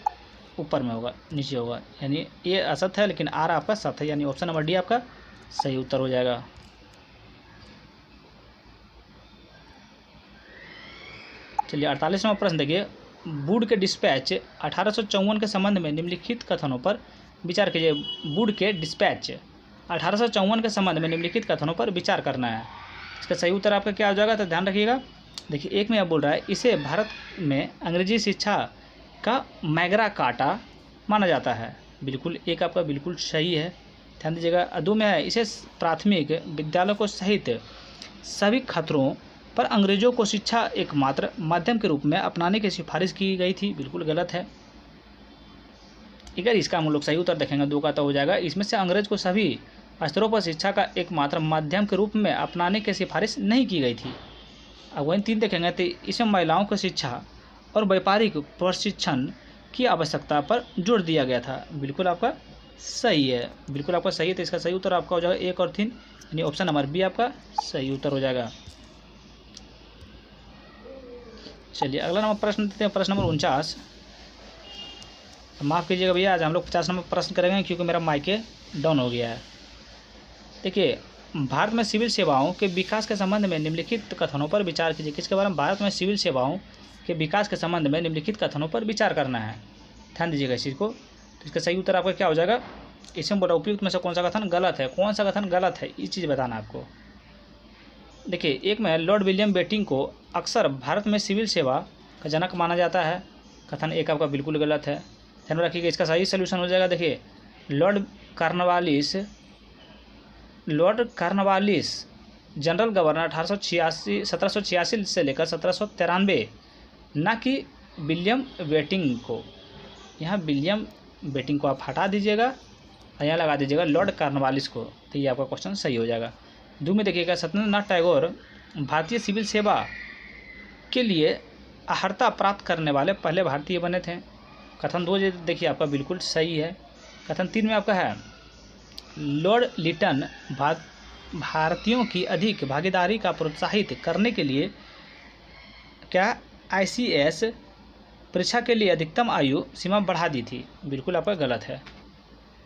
ऊपर में होगा, नीचे होगा, यानी ये असत्य है लेकिन आर आपका सत्य है, यानी ऑप्शन नंबर डी आपका सही उत्तर हो जाएगा। चलिए 48वां प्रश्न देखिए, वुड के डिस्पैच 1854 के संबंध में निम्नलिखित कथनों पर विचार कीजिए। वुड के डिस्पैच 1854 के संबंध में निम्नलिखित कथनों पर विचार करना है। इसका सही उत्तर आपका क्या हो जाएगा, तो ध्यान रखिएगा। देखिए, एक में आप बोल रहा है, इसे भारत में अंग्रेजी शिक्षा का मैगरा काटा माना जाता है। बिल्कुल एक आपका बिल्कुल सही है, ध्यान दीजिएगा। दो में है, इसे प्राथमिक विद्यालयों को सहित सभी खतरों पर अंग्रेजों को शिक्षा एकमात्र माध्यम के रूप में अपनाने की सिफारिश की गई थी। बिल्कुल गलत है। अगर इसका हम लोग सही उत्तर देखेंगे, 2 का तो हो जाएगा, इसमें से अंग्रेज को सभी स्तरों पर शिक्षा का एकमात्र माध्यम के रूप में अपनाने की सिफारिश नहीं की गई थी। अब वहीं 3 देखेंगे तो इसमें महिलाओं को शिक्षा और व्यापारिक प्रशिक्षण की आवश्यकता पर जोर दिया गया था। बिल्कुल आपका सही है, बिल्कुल आपका सही है। तो इसका सही उत्तर आपका हो जाएगा 1 और 3, यानी ऑप्शन नंबर बी आपका सही उत्तर हो जाएगा। चलिए अगला नंबर प्रश्न देते हैं, प्रश्न नंबर 49। माफ़ कीजिएगा भैया, आज हम लोग 50 नंबर प्रश्न करेंगे क्योंकि मेरा माइक डाउन हो गया है। देखिए, भारत में सिविल सेवाओं के विकास के संबंध में निम्नलिखित कथनों पर विचार कीजिए। किसके बारे में, भारत में सिविल सेवाओं के विकास के संबंध में निम्नलिखित कथनों पर विचार करना है। ध्यान दीजिएगा इस चीज़ को। तो इसका सही उत्तर आपका क्या हो जाएगा, इसमें बोला उपयुक्त में से कौन सा कथन गलत है, कौन सा कथन गलत है, ये चीज़ बताना आपको। देखिए, एक में लॉर्ड विलियम बेटिंग को अक्सर भारत में सिविल सेवा का जनक माना जाता है। कथन 1 आपका बिल्कुल गलत है, ध्यान रखिएगा। इसका सही सोल्यूशन हो जाएगा। देखिए, लॉर्ड कार्नवालिस जनरल गवर्नर 1786 से लेकर 1793, न कि विलियम बेटिंग को। यहाँ विलियम बेटिंग को आप हटा दीजिएगा और यहाँ लगा दीजिएगा लॉर्ड कार्नवालिस को, तो ये आपका क्वेश्चन सही हो जाएगा। 2 में देखिएगा, सत्येंद्रनाथ टैगोर भारतीय सिविल सेवा के लिए अर्हता प्राप्त करने वाले पहले भारतीय बने थे। कथन 2 देखिए आपका बिल्कुल सही है। कथन 3 में आपका है, लॉर्ड लिटन भारतीयों की अधिक भागीदारी का प्रोत्साहित करने के लिए क्या ICS परीक्षा के लिए अधिकतम आयु सीमा बढ़ा दी थी। बिल्कुल आपका गलत है,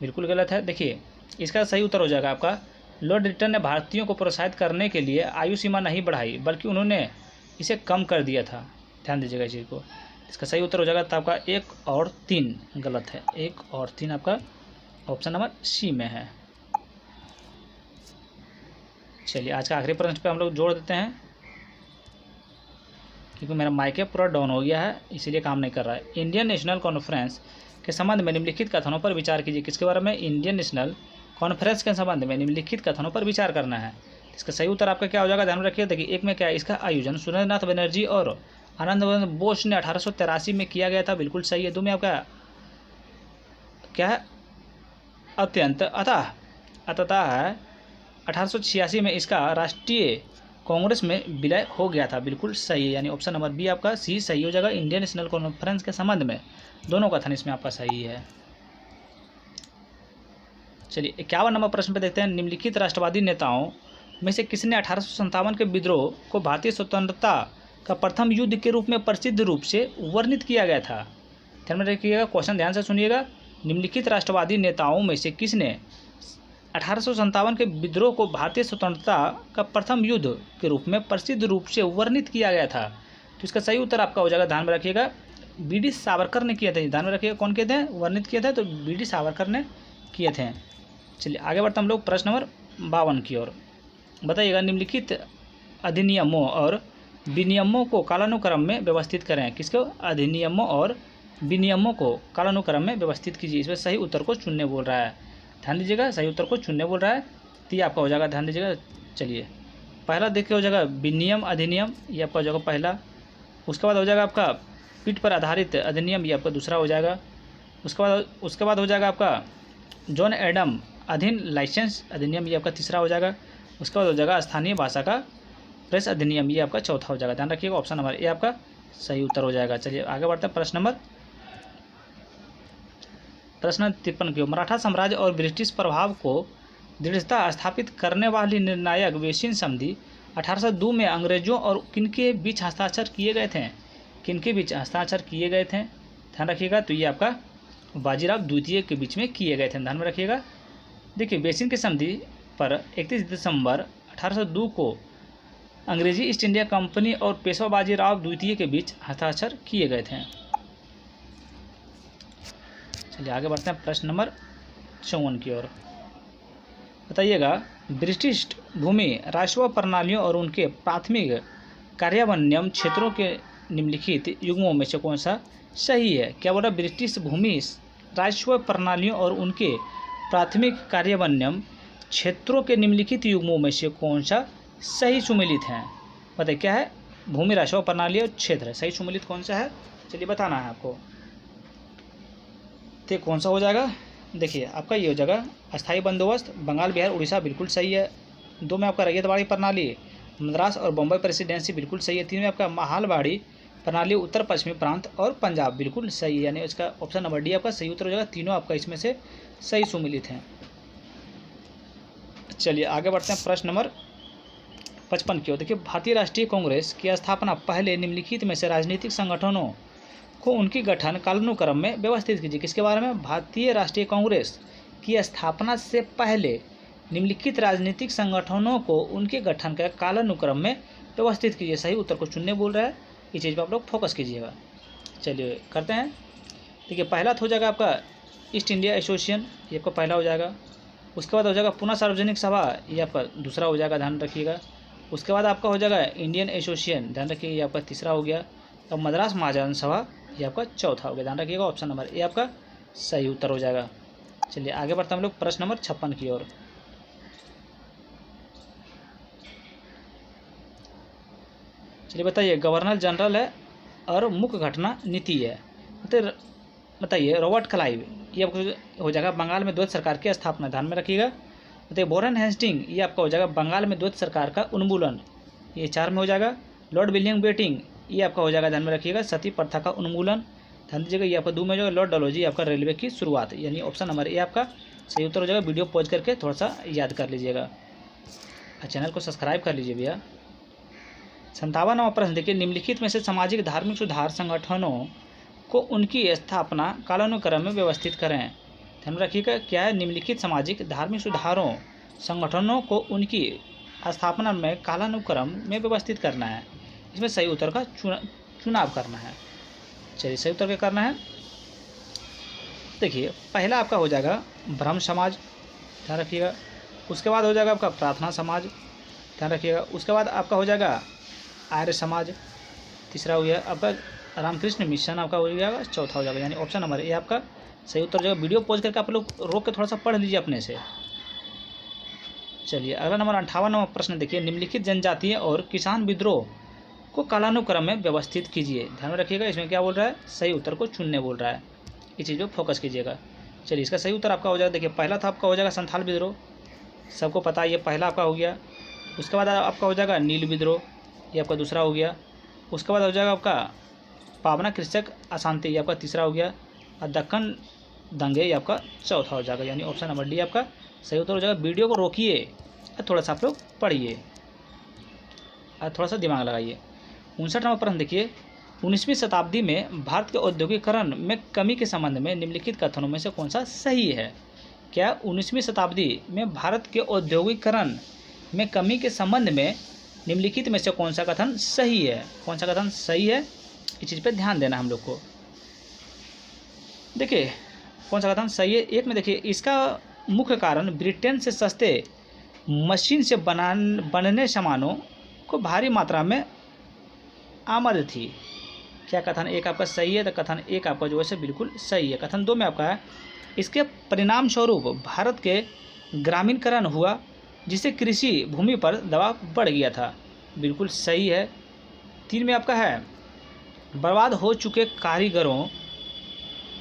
बिल्कुल गलत है। देखिए, इसका सही उत्तर हो जाएगा आपका, लॉर्ड लिटन ने भारतीयों को प्रोत्साहित करने के लिए आयु सीमा नहीं बढ़ाई बल्कि उन्होंने इसे कम कर दिया था। ध्यान दीजिएगा इस चीज़ को। इसका सही उत्तर हो जाएगा तो आपका 1 और 3 गलत है, 1 और 3 आपका ऑप्शन नंबर सी में है। चलिए आज का आखिरी प्रश्न पे हम लोग जोड़ देते हैं, क्योंकि मेरा माइक पूरा डाउन हो गया है इसीलिए काम नहीं कर रहा है। इंडियन नेशनल कॉन्फ्रेंस के संबंध में निम्नलिखित कथनों पर विचार कीजिए। किसके बारे में, इंडियन नेशनल कॉन्फ्रेंस के संबंध में निम्नलिखित कथनों पर विचार करना है। इसका सही उत्तर आपका क्या हो जाएगा, ध्यान रखिए। देखिए, 1 में क्या है, इसका आयोजन सुरेंद्रनाथ बनर्जी और आनंद बोस ने 1883 में किया गया था। बिल्कुल सही है। 2 में आपका क्या है, अतः 1886 में इसका राष्ट्रीय कांग्रेस में विलय हो गया था। बिल्कुल सही है, यानी ऑप्शन नंबर बी आपका सी सही हो जाएगा। इंडियन नेशनल कॉन्फ्रेंस के संबंध में दोनों कथन इसमें आपका सही है। चलिए 51 नंबर प्रश्न पे देखते हैं, निम्नलिखित राष्ट्रवादी नेताओं में से किसने 1857 के विद्रोह को भारतीय स्वतंत्रता का प्रथम युद्ध के रूप में प्रसिद्ध रूप से वर्णित किया गया था। ध्यान में रखिएगा, क्वेश्चन ध्यान से सुनिएगा। निम्नलिखित राष्ट्रवादी नेताओं में से किसने 1857 के विद्रोह को भारतीय स्वतंत्रता का प्रथम युद्ध के रूप में प्रसिद्ध रूप से वर्णित किया गया था। तो इसका सही उत्तर आपका हो जाएगा, ध्यान में रखिएगा, बी.डी. सावरकर ने किए थे, ध्यान में रखिएगा। कौन किए थे, वर्णित किए थे, तो बी.डी. सावरकर ने किए थे। चलिए आगे बढ़ते हम लोग प्रश्न नंबर 52 की ओर। बताइएगा, निम्नलिखित अधिनियमों और विनियमों को कालानुक्रम में व्यवस्थित करें। किसको, अधिनियमों और विनियमों को कालानुक्रम में व्यवस्थित कीजिए। इसमें सही उत्तर को चुनने बोल रहा है, ध्यान दीजिएगा, सही उत्तर को चुनने बोल रहा है, तो ये आपका हो जाएगा, ध्यान दीजिएगा। चलिए पहला देखिए हो जाएगा विनियम अधिनियम, ये आपका हो जाएगा पहला। उसके बाद हो जाएगा आपका पीठ पर आधारित अधिनियम, ये आपका दूसरा हो जाएगा। उसके बाद हो जाएगा आपका जॉन एडम अधीन लाइसेंस अधिनियम, ये आपका तीसरा हो जाएगा। उसके बाद हो जाएगा स्थानीय भाषा का प्रेस अधिनियम, ये आपका चौथा हो जाएगा। ध्यान रखिएगा, ऑप्शन नंबर ए आपका सही उत्तर हो जाएगा। चलिए आगे बढ़ते हैं प्रश्न 53 की ओर। मराठा साम्राज्य और ब्रिटिश प्रभाव को दृढ़ता स्थापित करने वाली निर्णायक वेसिन संधि 1802 में अंग्रेजों और किनके बीच हस्ताक्षर किए गए थे, किनके बीच हस्ताक्षर किए गए थे, ध्यान रखिएगा। तो ये आपका बाजीराव द्वितीय के बीच में किए गए थे, ध्यान में रखिएगा। देखिए वेसिन की संधि पर 31 दिसंबर 1802 को अंग्रेजी ईस्ट इंडिया कंपनी और पेशवा बाजीराव द्वितीय के बीच हस्ताक्षर किए गए थे। चलिए आगे बढ़ते हैं प्रश्न नंबर 54 की ओर। बताइएगा, ब्रिटिश भूमि राजस्व प्रणालियों और उनके प्राथमिक कार्यान्वयन क्षेत्रों के निम्नलिखित युग्मों में से कौन सा सही है। क्या बोला, ब्रिटिश भूमि राजस्व प्रणालियों और उनके प्राथमिक कार्यान्वयन क्षेत्रों के निम्नलिखित युग्मों में से कौन सा सही सुमेलित है। बताइए क्या है, भूमि राजस्व प्रणाली और क्षेत्र है, सही सुमेलित कौन सा है, चलिए बताना है आपको। तो कौन सा हो जाएगा, देखिए आपका ये हो जाएगा अस्थायी बंदोबस्त बंगाल बिहार उड़ीसा, बिल्कुल सही है। 2 में आपका रैयतवाड़ी प्रणाली मद्रास और बम्बई प्रेसिडेंसी, बिल्कुल सही है। 3 में आपका महालवाड़ी प्रणाली उत्तर पश्चिमी प्रांत और पंजाब, बिल्कुल सही है। यानी इसका ऑप्शन नंबर डी आपका सही उत्तर हो जाएगा। तीनों आपका इसमें से सही सुमेलित हैं। चलिए आगे बढ़ते हैं प्रश्न नंबर 55 की ओर। देखिए, भारतीय राष्ट्रीय कांग्रेस की स्थापना पहले निम्नलिखित में से राजनीतिक संगठनों को उनकी गठन कालानुक्रम में व्यवस्थित कीजिए। किसके बारे में, भारतीय राष्ट्रीय कांग्रेस की स्थापना से पहले निम्नलिखित राजनीतिक संगठनों को उनके गठन के कालानुक्रम में व्यवस्थित कीजिए। सही उत्तर को चुनने बोल रहा है, इस चीज़ पर आप लोग फोकस कीजिएगा। चलिए करते हैं। देखिए पहला हो जाएगा आपका ईस्ट इंडिया एसोसिएशन, ये आपका पहला हो जाएगा। उसके बाद हो जाएगा पुनः सार्वजनिक सभा, ये आपका दूसरा हो जाएगा, ध्यान रखिएगा। उसके बाद आपका हो जाएगा इंडियन एसोसिएशन, ध्यान रखिएगा, ये आपका तीसरा हो गया। अब मद्रास महाजन सभा, ये आपका चौथा हो गया, ध्यान रखिएगा। ऑप्शन नंबर ए आपका सही उत्तर हो जाएगा। चलिए आगे बढ़ते हैं हम लोग प्रश्न नंबर 56 की ओर। चलिए बताइए, गवर्नर जनरल है और मुख्य घटना नीति है। बताइए रॉबर्ट क्लाइव, ये आपको हो जाएगा बंगाल में द्वैत सरकार की स्थापना, ध्यान में रखिएगा। बताइए वॉरेन हेस्टिंग, ये आपका हो जाएगा बंगाल में द्वैत सरकार का उन्मूलन, ये 4 में हो जाएगा। लॉर्ड विलियम बेटिंग, ये आपका हो जाएगा, ध्यान में रखिएगा, सती प्रथा का उन्मूलन, ध्यान दीजिएगा, ये आपका 2 में हो जाएगा। लॉर्ड डलहौजी आपका रेलवे की शुरुआत, यानी ऑप्शन नंबर ए आपका सही उत्तर हो जाएगा। वीडियो पॉज करके थोड़ा सा याद कर लीजिएगा, चैनल को सब्सक्राइब कर लीजिए भैया। 57वां प्रश्न देखिए, निम्नलिखित में से सामाजिक धार्मिक सुधार संगठनों को उनकी स्थापना कालानुक्रम में व्यवस्थित करें। ध्यान रखिएगा क्या है, निम्नलिखित सामाजिक धार्मिक सुधारों संगठनों को उनकी स्थापना में कालानुक्रम में व्यवस्थित करना है। इसमें सही उत्तर का चुनाव करना है। चलिए सही उत्तर क्या करना है, देखिए पहला आपका हो जाएगा ब्रह्म समाज, ध्यान रखिएगा। उसके बाद हो जाएगा आपका प्रार्थना समाज, ध्यान रखिएगा। उसके बाद आपका हो जाएगा आर्य समाज, तीसरा हो गया आपका रामकृष्ण मिशन, आपका हो जाएगा चौथा हो जाएगा, यानी ऑप्शन नंबर ए आपका सही उत्तर हो जाएगा। वीडियो पॉज करके आप लोग रोक के थोड़ा सा पढ़ लीजिए अपने से। चलिए अगला नंबर 58वां प्रश्न देखिए, निम्नलिखित जनजातीय और किसान विद्रोह को कालानुक्रम में व्यवस्थित कीजिए। ध्यान में रखिएगा, इसमें क्या बोल रहा है, सही उत्तर को चुनने बोल रहा है, इस चीज़ पर फोकस कीजिएगा। चलिए इसका सही उत्तर आपका हो जाएगा, देखिए पहला था आपका हो जाएगा संथाल विद्रोह, सबको पता है ये पहला आपका हो गया। उसके बाद आपका हो जाएगा नील विद्रोह, ये आपका दूसरा हो गया। उसके बाद हो जाएगा आपका पावना कृषक अशांति, ये आपका तीसरा हो गया। और दक्कन दंगे, ये आपका चौथा हो जाएगा, यानी ऑप्शन नंबर डी आपका सही उत्तर हो जाएगा। वीडियो को रोकिए और थोड़ा सा आप लोग पढ़िए और थोड़ा सा दिमाग लगाइए। 59वां प्रश्न देखिए, 19वीं शताब्दी में भारत के औद्योगिकरण में कमी के संबंध में निम्नलिखित कथनों में से कौन सा सही है। क्या 19वीं शताब्दी में भारत के औद्योगिकरण में कमी के संबंध में निम्नलिखित में से कौन सा कथन सही है, कौन सा कथन सही है, इस चीज़ पे ध्यान देना हम लोग को। देखिए कौन सा कथन सही है। एक में देखिए इसका मुख्य कारण ब्रिटेन से सस्ते मशीन से बनने सामानों को भारी मात्रा में आमद थी। क्या कथन एक आपका सही है? तो कथन एक आपका जो है बिल्कुल सही है। कथन दो में आपका है इसके परिणाम स्वरूप भारत के ग्रामीणकरण हुआ जिससे कृषि भूमि पर दबाव बढ़ गया था। बिल्कुल सही है। तीन में आपका है बर्बाद हो चुके कारीगरों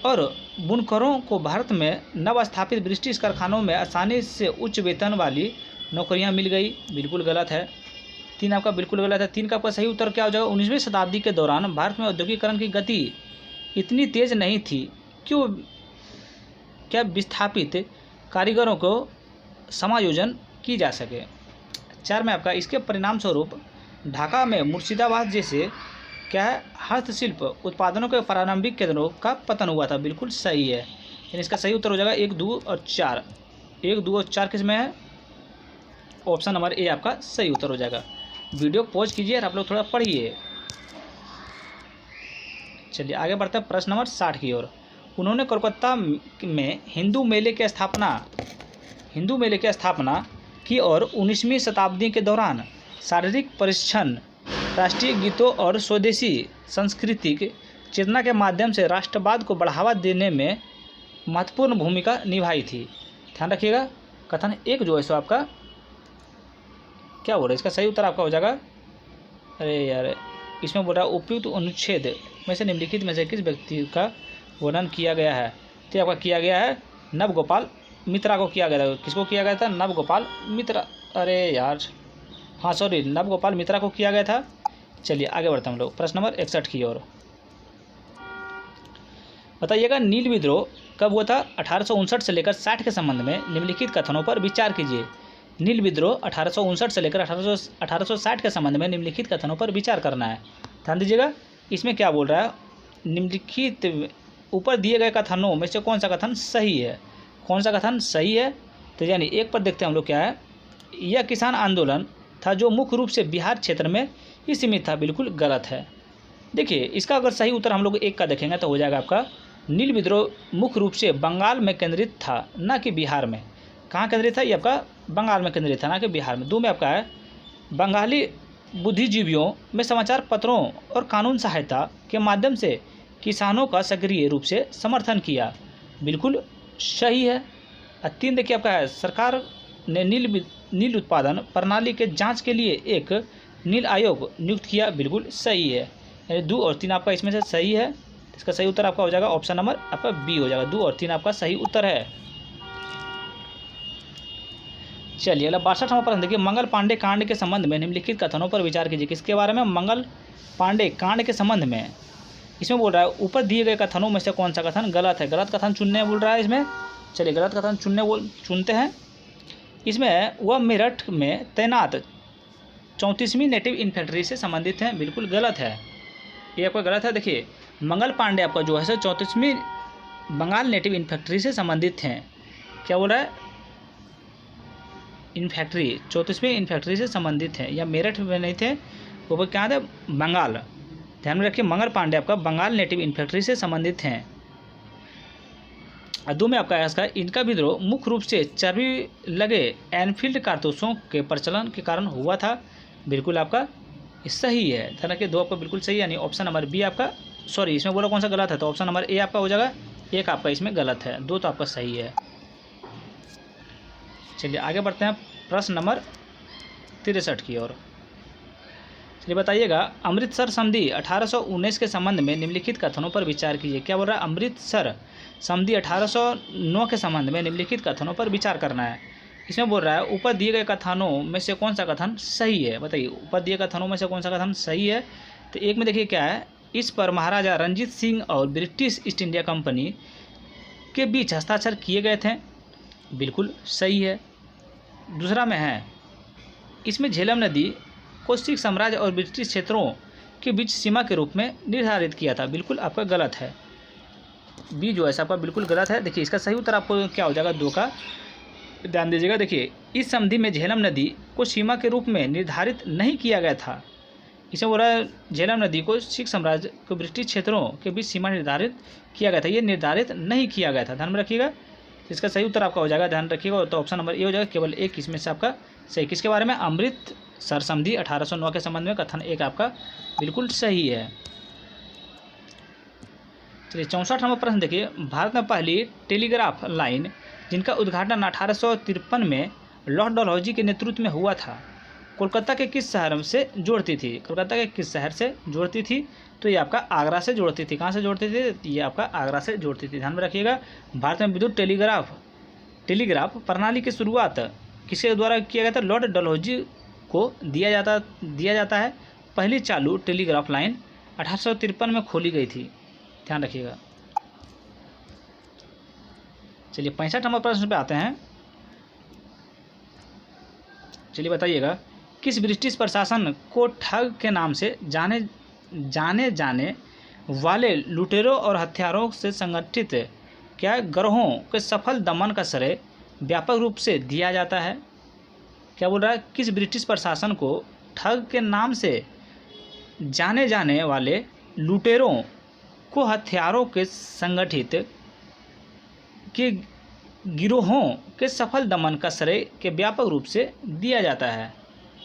और बुनकरों को भारत में नवस्थापित ब्रिटिश कारखानों में आसानी से उच्च वेतन वाली नौकरियां मिल गई। बिल्कुल गलत है। तीन आपका बिल्कुल गलत है। तीन का आपका सही उत्तर क्या हो जाएगा? 19वीं शताब्दी के दौरान भारत में औद्योगिकरण की गति इतनी तेज नहीं थी क्यों क्या विस्थापित कारीगरों को समायोजन की जा सके। चार में आपका इसके परिणाम स्वरूप ढाका में मुर्शिदाबाद जैसे क्या है हस्तशिल्प उत्पादनों के प्रारंभिक केंद्रों का पतन हुआ था। बिल्कुल सही है। यानी इसका सही उत्तर हो जाएगा 1, 2 और 4। 1, 2 और 4 किस में है? ऑप्शन नंबर ए आपका सही उत्तर हो जाएगा। वीडियो पॉज कीजिए और आप लोग थोड़ा पढ़िए। चलिए आगे बढ़ते हैं प्रश्न नंबर 60 की ओर। उन्होंने कोलकाता में हिंदू मेले की स्थापना की और 19वीं शताब्दी के दौरान शारीरिक परिश्रम, राष्ट्रीय गीतों और स्वदेशी सांस्कृतिक चेतना के माध्यम से राष्ट्रवाद को बढ़ावा देने में महत्वपूर्ण भूमिका निभाई थी। ध्यान रखिएगा। कथन एक जो है सो आपका क्या बोल रहा है? इसका सही उत्तर आपका हो जाएगा, अरे यार इसमें बोल रहा है उपयुक्त अनुच्छेद में से निम्नलिखित में से किस व्यक्ति का वर्णन किया गया है? तो आपका किया गया है नवगोपाल मित्रा को किया गया था। किसको किया गया था? नवगोपाल मित्रा। अरे यार हाँ सॉरी, नवगोपाल मित्रा को किया गया था। चलिए आगे बढ़ते हैं हम लोग प्रश्न नंबर 61 की ओर। बताइएगा नील विद्रोह कब हुआ था? 1859 से लेकर 60 के संबंध में निम्नलिखित कथनों पर विचार कीजिए। नील विद्रोह 1859 से लेकर 1860 के संबंध में निम्नलिखित कथनों पर विचार करना है। ध्यान दीजिएगा इसमें क्या बोल रहा है? निम्नलिखित ऊपर दिए गए कथनों में से कौन सा कथन सही है? कौन सा कथन सही है? तो यानी एक पर देखते हैं हम लोग क्या है। यह किसान आंदोलन था जो मुख्य रूप से बिहार क्षेत्र में ही सीमित था। बिल्कुल गलत है। देखिए इसका अगर सही उत्तर हम लोग एक का देखेंगे तो हो जाएगा आपका नील विद्रोह मुख्य रूप से बंगाल में केंद्रित था न कि बिहार में। कहाँ केंद्रित था? ये आपका बंगाल में केंद्रित था ना कि बिहार में। 2 में आपका है बंगाली बुद्धिजीवियों में समाचार पत्रों और कानून सहायता के माध्यम से किसानों का सक्रिय रूप से समर्थन किया। बिल्कुल सही है। 3 देखिए आपका है सरकार ने नील उत्पादन प्रणाली के जांच के लिए एक नील आयोग नियुक्त किया। बिल्कुल सही है। यानी 2 और 3 आपका इसमें से सही है। इसका सही उत्तर आपका हो जाएगा ऑप्शन नंबर आपका बी हो जाएगा। 2 और 3 आपका सही उत्तर है। चलिए अगला 62वां प्रश्न देखिए मंगल पांडे कांड के संबंध में निम्नलिखित कथनों पर विचार कीजिए। किसके बारे में? मंगल पांडे कांड के संबंध में। इसमें बोल रहा है ऊपर दिए गए कथनों में से कौन सा कथन गलत है? गलत कथन चुनने बोल रहा है इसमें। चलिए गलत कथन चुनते हैं। इसमें वह मेरठ में तैनात 34वीं नेटिव इन्फेंट्री से संबंधित हैं। बिल्कुल गलत है। ये आपका गलत है। देखिए मंगल पांडे आपका जो है 34वीं बंगाल नेटिव इन्फेंट्री से संबंधित हैं। क्या बोल रहा है? इन्फेंट्री 34वीं इन्फेंट्री से संबंधित हैं या मेरठ में नहीं थे, वो क्या थे? बंगाल। ध्यान में रखिए मंगल पांडे आपका बंगाल नेटिव इन्फेंट्री से संबंधित हैं। 2 में आपका इसका इनका विद्रोह मुख्य रूप से चर्बी लगे एनफील्ड कारतूसों के प्रचलन के कारण हुआ था। बिल्कुल आपका सही है। ध्यान रखिए 2 आपका बिल्कुल सही, यानी ऑप्शन नंबर बी आपका सॉरी इसमें बोला कौन सा गलत है? तो ऑप्शन नंबर ए आपका हो जाएगा। 1 आपका इसमें गलत है। 2 तो आपका सही है। चलिए आगे बढ़ते हैं प्रश्न नंबर 63 की ओर। चलिए बताइएगा अमृतसर संधि 1819 के संबंध में निम्नलिखित कथनों पर विचार कीजिए। क्या बोल रहा है? अमृतसर संधि 1809 के संबंध में निम्नलिखित कथनों पर विचार करना है। इसमें बोल रहा है ऊपर दिए गए कथनों में से कौन सा कथन सही है? बताइए ऊपर दिए कथनों में से कौन सा कथन सही है? तो एक में देखिए क्या है, इस पर महाराजा रंजीत सिंह और ब्रिटिश ईस्ट इंडिया कंपनी के बीच हस्ताक्षर किए गए थे। बिल्कुल सही है। दूसरा में है इसमें झेलम नदी को सिख साम्राज्य और ब्रिटिश क्षेत्रों के बीच सीमा के रूप में निर्धारित किया था। बिल्कुल आपका गलत है। बी जो है आपका बिल्कुल गलत है। देखिए इसका सही उत्तर आपको क्या हो जाएगा? 2 का ध्यान दीजिएगा। देखिए इस संधि में झेलम नदी को सीमा के रूप में निर्धारित नहीं किया गया था। इसमें बोल रहा है झेलम नदी को सिख साम्राज्य को ब्रिटिश क्षेत्रों के बीच सीमा निर्धारित किया गया था, ये निर्धारित नहीं किया गया था, ध्यान में रखिएगा। इसका सही उत्तर आपका हो जाएगा, ध्यान रखिएगा। तो ऑप्शन नंबर ए हो जाएगा, केवल एक इसमें से आपका सही। किसके बारे में? अमृतसर संधि 1809 के संबंध में कथन एक आपका बिल्कुल सही है। चलिए 64 नंबर प्रश्न देखिए, भारत में पहली टेलीग्राफ लाइन जिनका उद्घाटन 1853 में लॉर्ड डलहौजी के नेतृत्व में हुआ था, कोलकाता के किस शहर से जोड़ती थी? कोलकाता के किस शहर से जोड़ती थी? तो ये आपका आगरा से जोड़ती थी। कहाँ से जोड़ती थी? ये आपका आगरा से जोड़ती थी, ध्यान में रखिएगा। भारत में विद्युत टेलीग्राफ प्रणाली की शुरुआत किसके द्वारा किया गया था? लॉर्ड डलहौजी को दिया जाता है। पहली चालू टेलीग्राफ लाइन 1853 में खोली गई थी, ध्यान रखिएगा। चलिए 65 नंबर प्रश्न पे आते हैं। चलिए बताइएगा, किस ब्रिटिश प्रशासन को ठग के नाम से जाने वाले लुटेरों और हथियारों से संगठित क्या गिरोहों के सफल दमन का श्रेय व्यापक रूप से दिया जाता है? क्या बोल रहा है? किस ब्रिटिश प्रशासन को ठग के नाम से जाने वाले लुटेरों को हथियारों के संगठित के गिरोहों के सफल दमन का श्रेय के व्यापक रूप से दिया जाता है?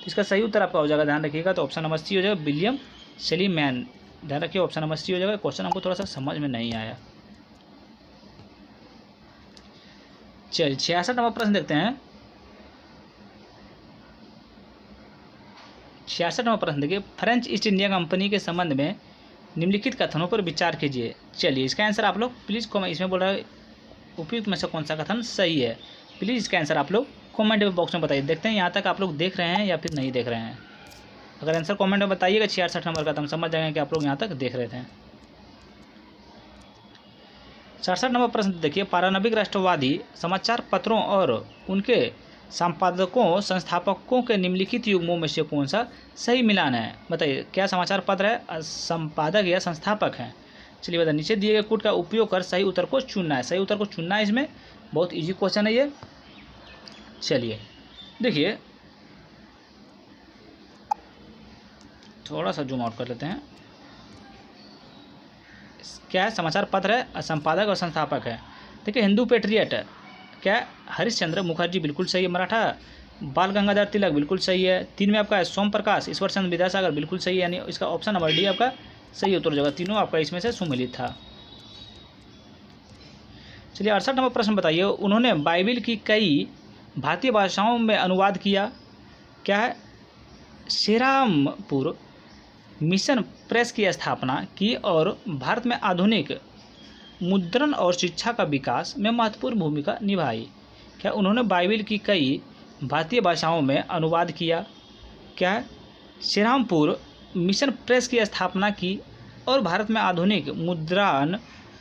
इसका सही उत्तर आपका हो जाएगा, ध्यान रखिएगा। तो ऑप्शन नंबर सी हो जाएगा, विलियम सेलीमैन, ध्यान रखिए। ऑप्शन नंबर सी हो जाएगा। क्वेश्चन हमको थोड़ा सा समझ में नहीं आया। चलिए 66 नंबर प्रश्न देखते हैं। 66 नंबर प्रश्न देखिए, फ्रेंच ईस्ट इंडिया कंपनी के संबंध में निम्नलिखित कथनों पर विचार कीजिए। चलिए इसका आंसर आप लोग प्लीज़ इसमें बोल रहा है उपयुक्त में से कौन सा कथन सही है? प्लीज़ इसका आंसर आप लोग कमेंट बॉक्स में बताइए। देखते हैं यहाँ तक आप लोग देख रहे हैं या फिर नहीं देख रहे हैं। अगर आंसर कमेंट में बताइएगा 66 नंबर का, तो हम समझ जाएंगे कि आप लोग यहाँ तक देख रहे थे। 67 नंबर प्रश्न देखिए, पारंपरिक राष्ट्रवादी समाचार पत्रों और उनके संपादकों संस्थापकों के निम्नलिखित युग्मों में से कौन सा सही मिलान है? बताइए, क्या समाचार पत्र है, संपादक या संस्थापक हैं? चलिए बता, नीचे दिए गए कोड का उपयोग कर सही उत्तर को चुनना है। सही उत्तर को चुनना है, इसमें बहुत इजी क्वेश्चन है ये। चलिए देखिए, थोड़ा सा जूम आउट कर लेते हैं। क्या है? समाचार पत्र है, संपादक और संस्थापक है। देखिए, हिंदू पेट्रियट क्या? हरिश्चंद्र मुखर्जी बिल्कुल सही है। मराठा बाल गंगाधर तिलक बिल्कुल सही है। 3 में आपका है सोम प्रकाश ईश्वर चंद्र विद्यासागर बिल्कुल सही है, यानी इसका ऑप्शन नंबर डी आपका सही उत्तर हो जाएगा। तीनों आपका इसमें से सुमिलित था। चलिए 68 नंबर प्रश्न बताइए, उन्होंने बाइबिल की कई भारतीय भाषाओं में अनुवाद किया। क्या है? श्रीरामपुर मिशन प्रेस की स्थापना की और भारत में आधुनिक मुद्रण और शिक्षा का विकास में महत्वपूर्ण भूमिका निभाई। क्या? उन्होंने बाइबिल की कई भारतीय भाषाओं में अनुवाद किया। क्या है? श्रीरामपुर मिशन प्रेस की स्थापना की और भारत में आधुनिक मुद्रण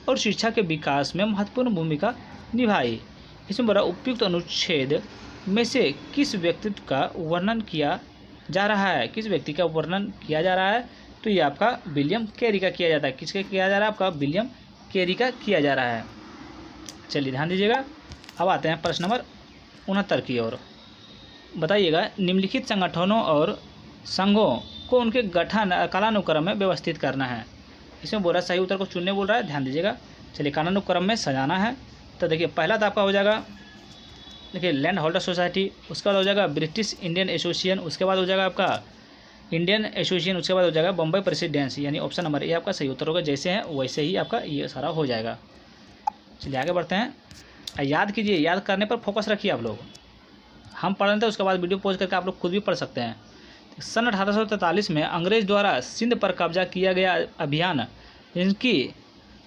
और शिक्षा के विकास में महत्वपूर्ण भूमिका निभाई। इसमें बड़ा उपयुक्त अनुच्छेद में से किस व्यक्तित्व का वर्णन किया जा रहा है? किस व्यक्ति का वर्णन किया जा रहा है? तो ये आपका विलियम कैरी का किया जाता है। किसका किया जा रहा है? आपका विलियम कैरी का किया जा रहा है। चलिए ध्यान दीजिएगा। अब आते हैं प्रश्न नंबर 69 की ओर। बताइएगा, निम्नलिखित संगठनों और संघों को उनके गठन कालानुक्रम में व्यवस्थित करना है। इसमें बोल रहा है सही उत्तर को चुनने बोल रहा है, ध्यान दीजिएगा। चलिए कालानुक्रम में सजाना है। तो देखिए, पहला तो आपका हो जाएगा, देखिए लैंड होल्डर सोसाइटी, उसके बाद हो जाएगा ब्रिटिश इंडियन एसोसिएशन, उसके बाद हो जाएगा आपका इंडियन एसोसिएशन, उसके बाद हो जाएगा बम्बई प्रेसिडेंसी, यानी ऑप्शन नंबर ए आपका सही उत्तर होगा। जैसे हैं वैसे ही आपका ये सारा हो जाएगा। चलिए आगे बढ़ते हैं। याद कीजिए, याद करने पर फोकस रखिए आप लोग। हम पढ़ रहे थे, उसके बाद वीडियो पॉज करके आप लोग खुद भी पढ़ सकते हैं। सन 1843 में अंग्रेज द्वारा सिंध पर कब्जा किया गया अभियान, जिनकी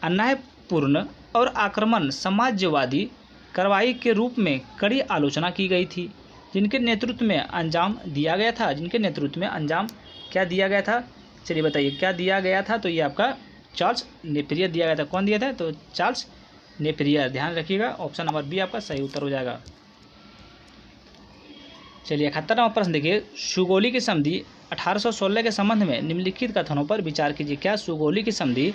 अन्यायपूर्ण और आक्रमण समाजवादी कार्रवाई के रूप में कड़ी आलोचना की गई थी, जिनके नेतृत्व में अंजाम दिया गया था। जिनके नेतृत्व में अंजाम क्या दिया गया था? चलिए बताइए क्या दिया गया था? तो ये आपका चार्ल्स नेपियर दिया गया था। कौन दिया था? तो चार्ल्स नेपियर, ध्यान रखिएगा। ऑप्शन नंबर बी आपका सही उत्तर हो जाएगा। चलिए 71वां प्रश्न देखिए, सुगौली की संधि 1816 के संबंध में निम्नलिखित कथनों पर विचार कीजिए। क्या? सुगौली की संधि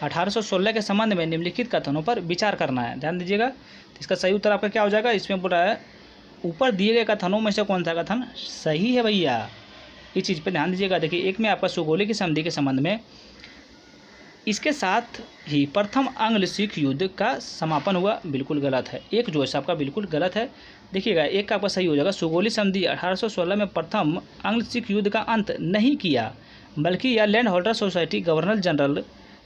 1816 के संबंध में निम्नलिखित कथनों पर विचार करना है, ध्यान दीजिएगा। तो इसका सही उत्तर आपका क्या हो जाएगा? इसमें बोल रहा है ऊपर दिए गए कथनों में से कौन सा कथन सही है भैया? इस चीज़ पे ध्यान दीजिएगा। देखिए एक में आपका सुगोली की संधि के संबंध में, इसके साथ ही प्रथम आंग्ल सिख युद्ध का समापन हुआ, बिल्कुल गलत है। एक जो है आपका बिल्कुल गलत है। देखिएगा एक का आपका सही हो जाएगा, सुगोली संधि 1816 में प्रथम आंग्ल सिख युद्ध का अंत नहीं किया, बल्कि यह land holder society governor general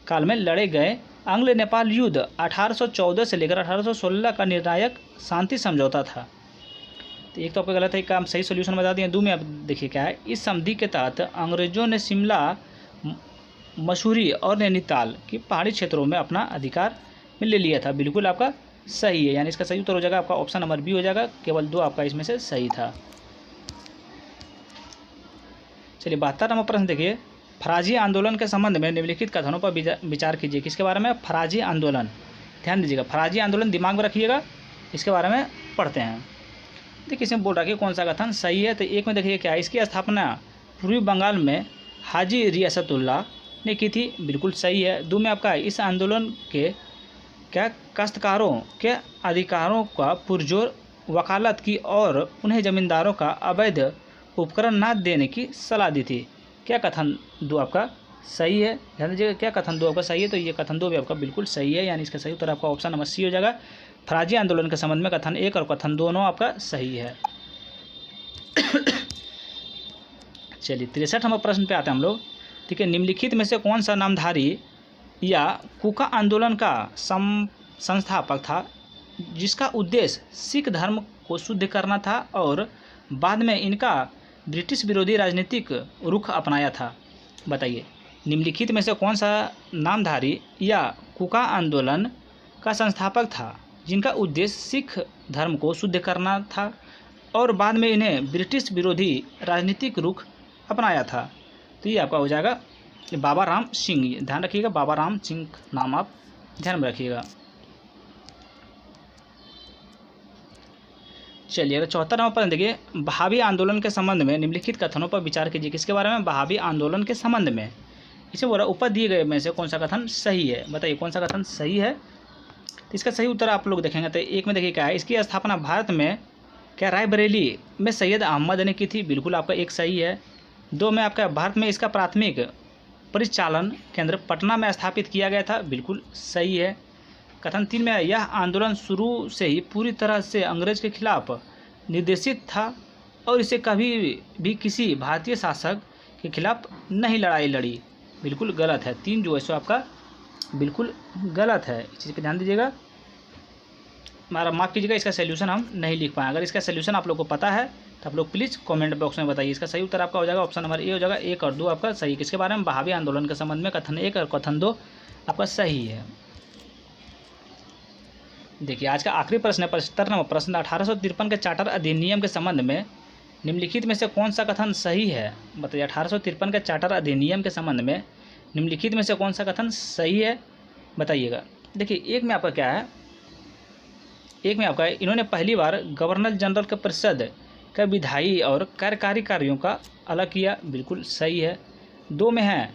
काल में लड़े गए आंग्ल नेपाल युद्ध 1814 से लेकर 1816 का निर्णायक शांति समझौता था। तो एक तो आपका गलत है, एक का हम सही सोल्यूशन बता दिए। दो में आप देखिए क्या है, इस संधि के तहत अंग्रेजों ने शिमला, मसूरी और नैनीताल की पहाड़ी क्षेत्रों में अपना अधिकार में ले लिया था, बिल्कुल आपका सही है। यानी इसका सही उत्तर हो जाएगा आपका ऑप्शन नंबर बी हो जाएगा, केवल 2 आपका इसमें से सही था। चलिए 72 नंबर प्रश्न देखिए, फराजी आंदोलन के संबंध में निम्नलिखित कथनों पर विचार कीजिए। किसके बारे में? फराजी आंदोलन। ध्यान दीजिएगा, फराजी आंदोलन दिमाग में रखिएगा, इसके बारे में पढ़ते हैं। देखिए इसमें बोल रहा है कि कौन सा कथन सही है। तो एक में देखिए क्या है, इसकी स्थापना पूर्वी बंगाल में हाजी रियासतुल्लाह ने की थी, बिल्कुल सही है। दो में आपका इस आंदोलन के क्या काश्तकारों के अधिकारों का पुरजोर वकालत की और उन्हें जमींदारों का अवैध उपकरण न देने की सलाह दी थी। क्या कथन 2 आपका सही है? ध्यान दीजिएगा, क्या कथन 2 आपका सही है? तो ये कथन 2 भी आपका बिल्कुल सही है, यानी इसका सही उत्तर आपका ऑप्शन नंबर सी हो जाएगा। फराजी आंदोलन के संबंध में कथन 1 और कथन 2 आपका सही है। चलिए 63 नंबर प्रश्न पे आते हैं हम लोग। ठीक है, निम्नलिखित में से कौन सा नामधारी या कुका आंदोलन का संस्थापक था जिसका उद्देश्य सिख धर्म को शुद्ध करना था और बाद में इनका ब्रिटिश विरोधी राजनीतिक रुख अपनाया था? बताइए, निम्नलिखित में से कौन सा नामधारी या कुका आंदोलन का संस्थापक था जिनका उद्देश्य सिख धर्म को शुद्ध करना था और बाद में इन्हें ब्रिटिश विरोधी राजनीतिक रुख अपनाया था? तो ये आपका हो जाएगा बाबा राम सिंह। ध्यान रखिएगा, बाबा राम सिंह नाम आप ध्यान में रखिएगा। चलिए 74 नंबर प्रश्न देखिए, बहावी आंदोलन के संबंध में निम्नलिखित कथनों पर विचार कीजिए। किसके बारे में? बहावी आंदोलन के संबंध में। इसे बोला ऊपर दिए गए में से कौन सा कथन सही है? बताइए कौन सा कथन सही है? तो इसका सही उत्तर आप लोग देखेंगे तो एक में देखिए क्या है, इसकी स्थापना भारत में क्या रायबरेली में सैयद अहमद ने की थी, बिल्कुल आपका एक सही है। 2 में आपका भारत में इसका प्राथमिक परिचालन केंद्र पटना में स्थापित किया गया था, बिल्कुल सही है। कथन 3 में यह आंदोलन शुरू से ही पूरी तरह से अंग्रेज के खिलाफ निर्देशित था और इसे कभी भी किसी भारतीय शासक के खिलाफ नहीं लड़ाई लड़ी, बिल्कुल गलत है। 3 जो है सो आपका बिल्कुल गलत है, इस चीज़ पर ध्यान दीजिएगा। हमारा माफ़ कीजिएगा, इसका सोल्यूशन हम नहीं लिख पाए। अगर इसका सोल्यूशन आप लोग को पता है तो आप लोग प्लीज़ कमेंट बॉक्स में बताइए। इसका सही उत्तर आपका हो जाएगा ऑप्शन नंबर ए हो जाएगा। 1 और 2 आपका सही। किसके बारे में? बहावी आंदोलन के संबंध में कथन 1 और कथन 2 आपका सही है। देखिए आज का आखिरी प्रश्न है 75 नंबर प्रश्न, 1853 के चार्टर अधिनियम के संबंध में निम्नलिखित में से कौन सा कथन सही है? बताइए 1853 के चार्टर अधिनियम के संबंध में निम्नलिखित में से कौन सा कथन सही है? बताइएगा। देखिए एक में आपका क्या है, एक में आपका है, इन्होंने पहली बार गवर्नर जनरल के परिषद का विधायी और कार्यकारी कार्यों का अलग किया, बिल्कुल सही है। 2 में है,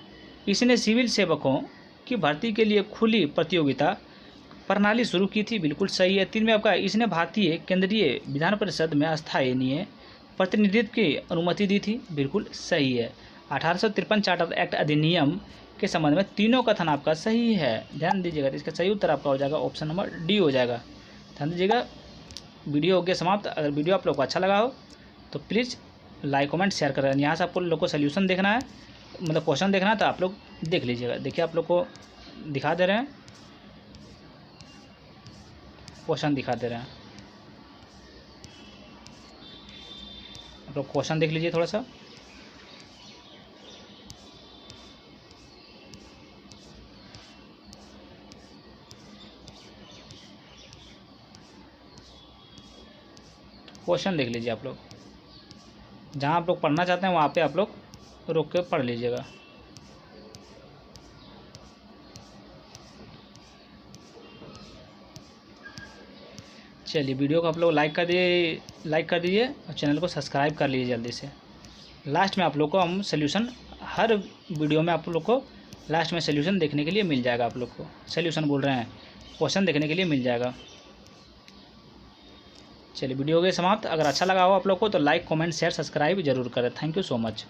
इसने सिविल सेवकों की भर्ती के लिए खुली प्रतियोगिता प्रणाली शुरू की थी, बिल्कुल सही है। 3 में आपका इसने भारतीय केंद्रीय विधान परिषद में स्थानीय प्रतिनिधित्व की अनुमति दी थी, बिल्कुल सही है। 1853 चार्टर एक्ट अधिनियम के संबंध में तीनों कथन आपका सही है, ध्यान दीजिएगा। तो इसका सही उत्तर आपका हो जाएगा ऑप्शन नंबर डी हो जाएगा। ध्यान दीजिएगा। वीडियो हो गया समाप्त। अगर वीडियो आप लोग को अच्छा लगा हो तो प्लीज़ लाइक कमेंट शेयर करें। यहाँ से आपको लोग को सोल्यूशन देखना है, मतलब क्वेश्चन देखना है, तो आप लोग देख लीजिएगा। देखिए आप लोग को दिखा दे रहे हैं, क्वेश्चन दिखा दे रहे हैं, आप लोग क्वेश्चन देख लीजिए थोड़ा सा। क्वेश्चन देख लीजिए आप लोग, जहाँ आप लोग पढ़ना चाहते हैं वहाँ पे आप लोग रोक के पढ़ लीजिएगा। चलिए वीडियो को आप लोग लाइक कर दीजिए और चैनल को सब्सक्राइब कर लीजिए जल्दी से। लास्ट में आप लोग को हम सोल्यूशन, हर वीडियो में आप लोग को लास्ट में सोल्यूशन देखने के लिए मिल जाएगा। आप लोग को सोल्यूशन बोल रहे हैं, क्वेश्चन देखने के लिए मिल जाएगा। चलिए वीडियो हो गई समाप्त। अगर अच्छा लगा हो आप लोग को तो लाइक कमेंट शेयर सब्सक्राइब जरूर करें। Thank you so much.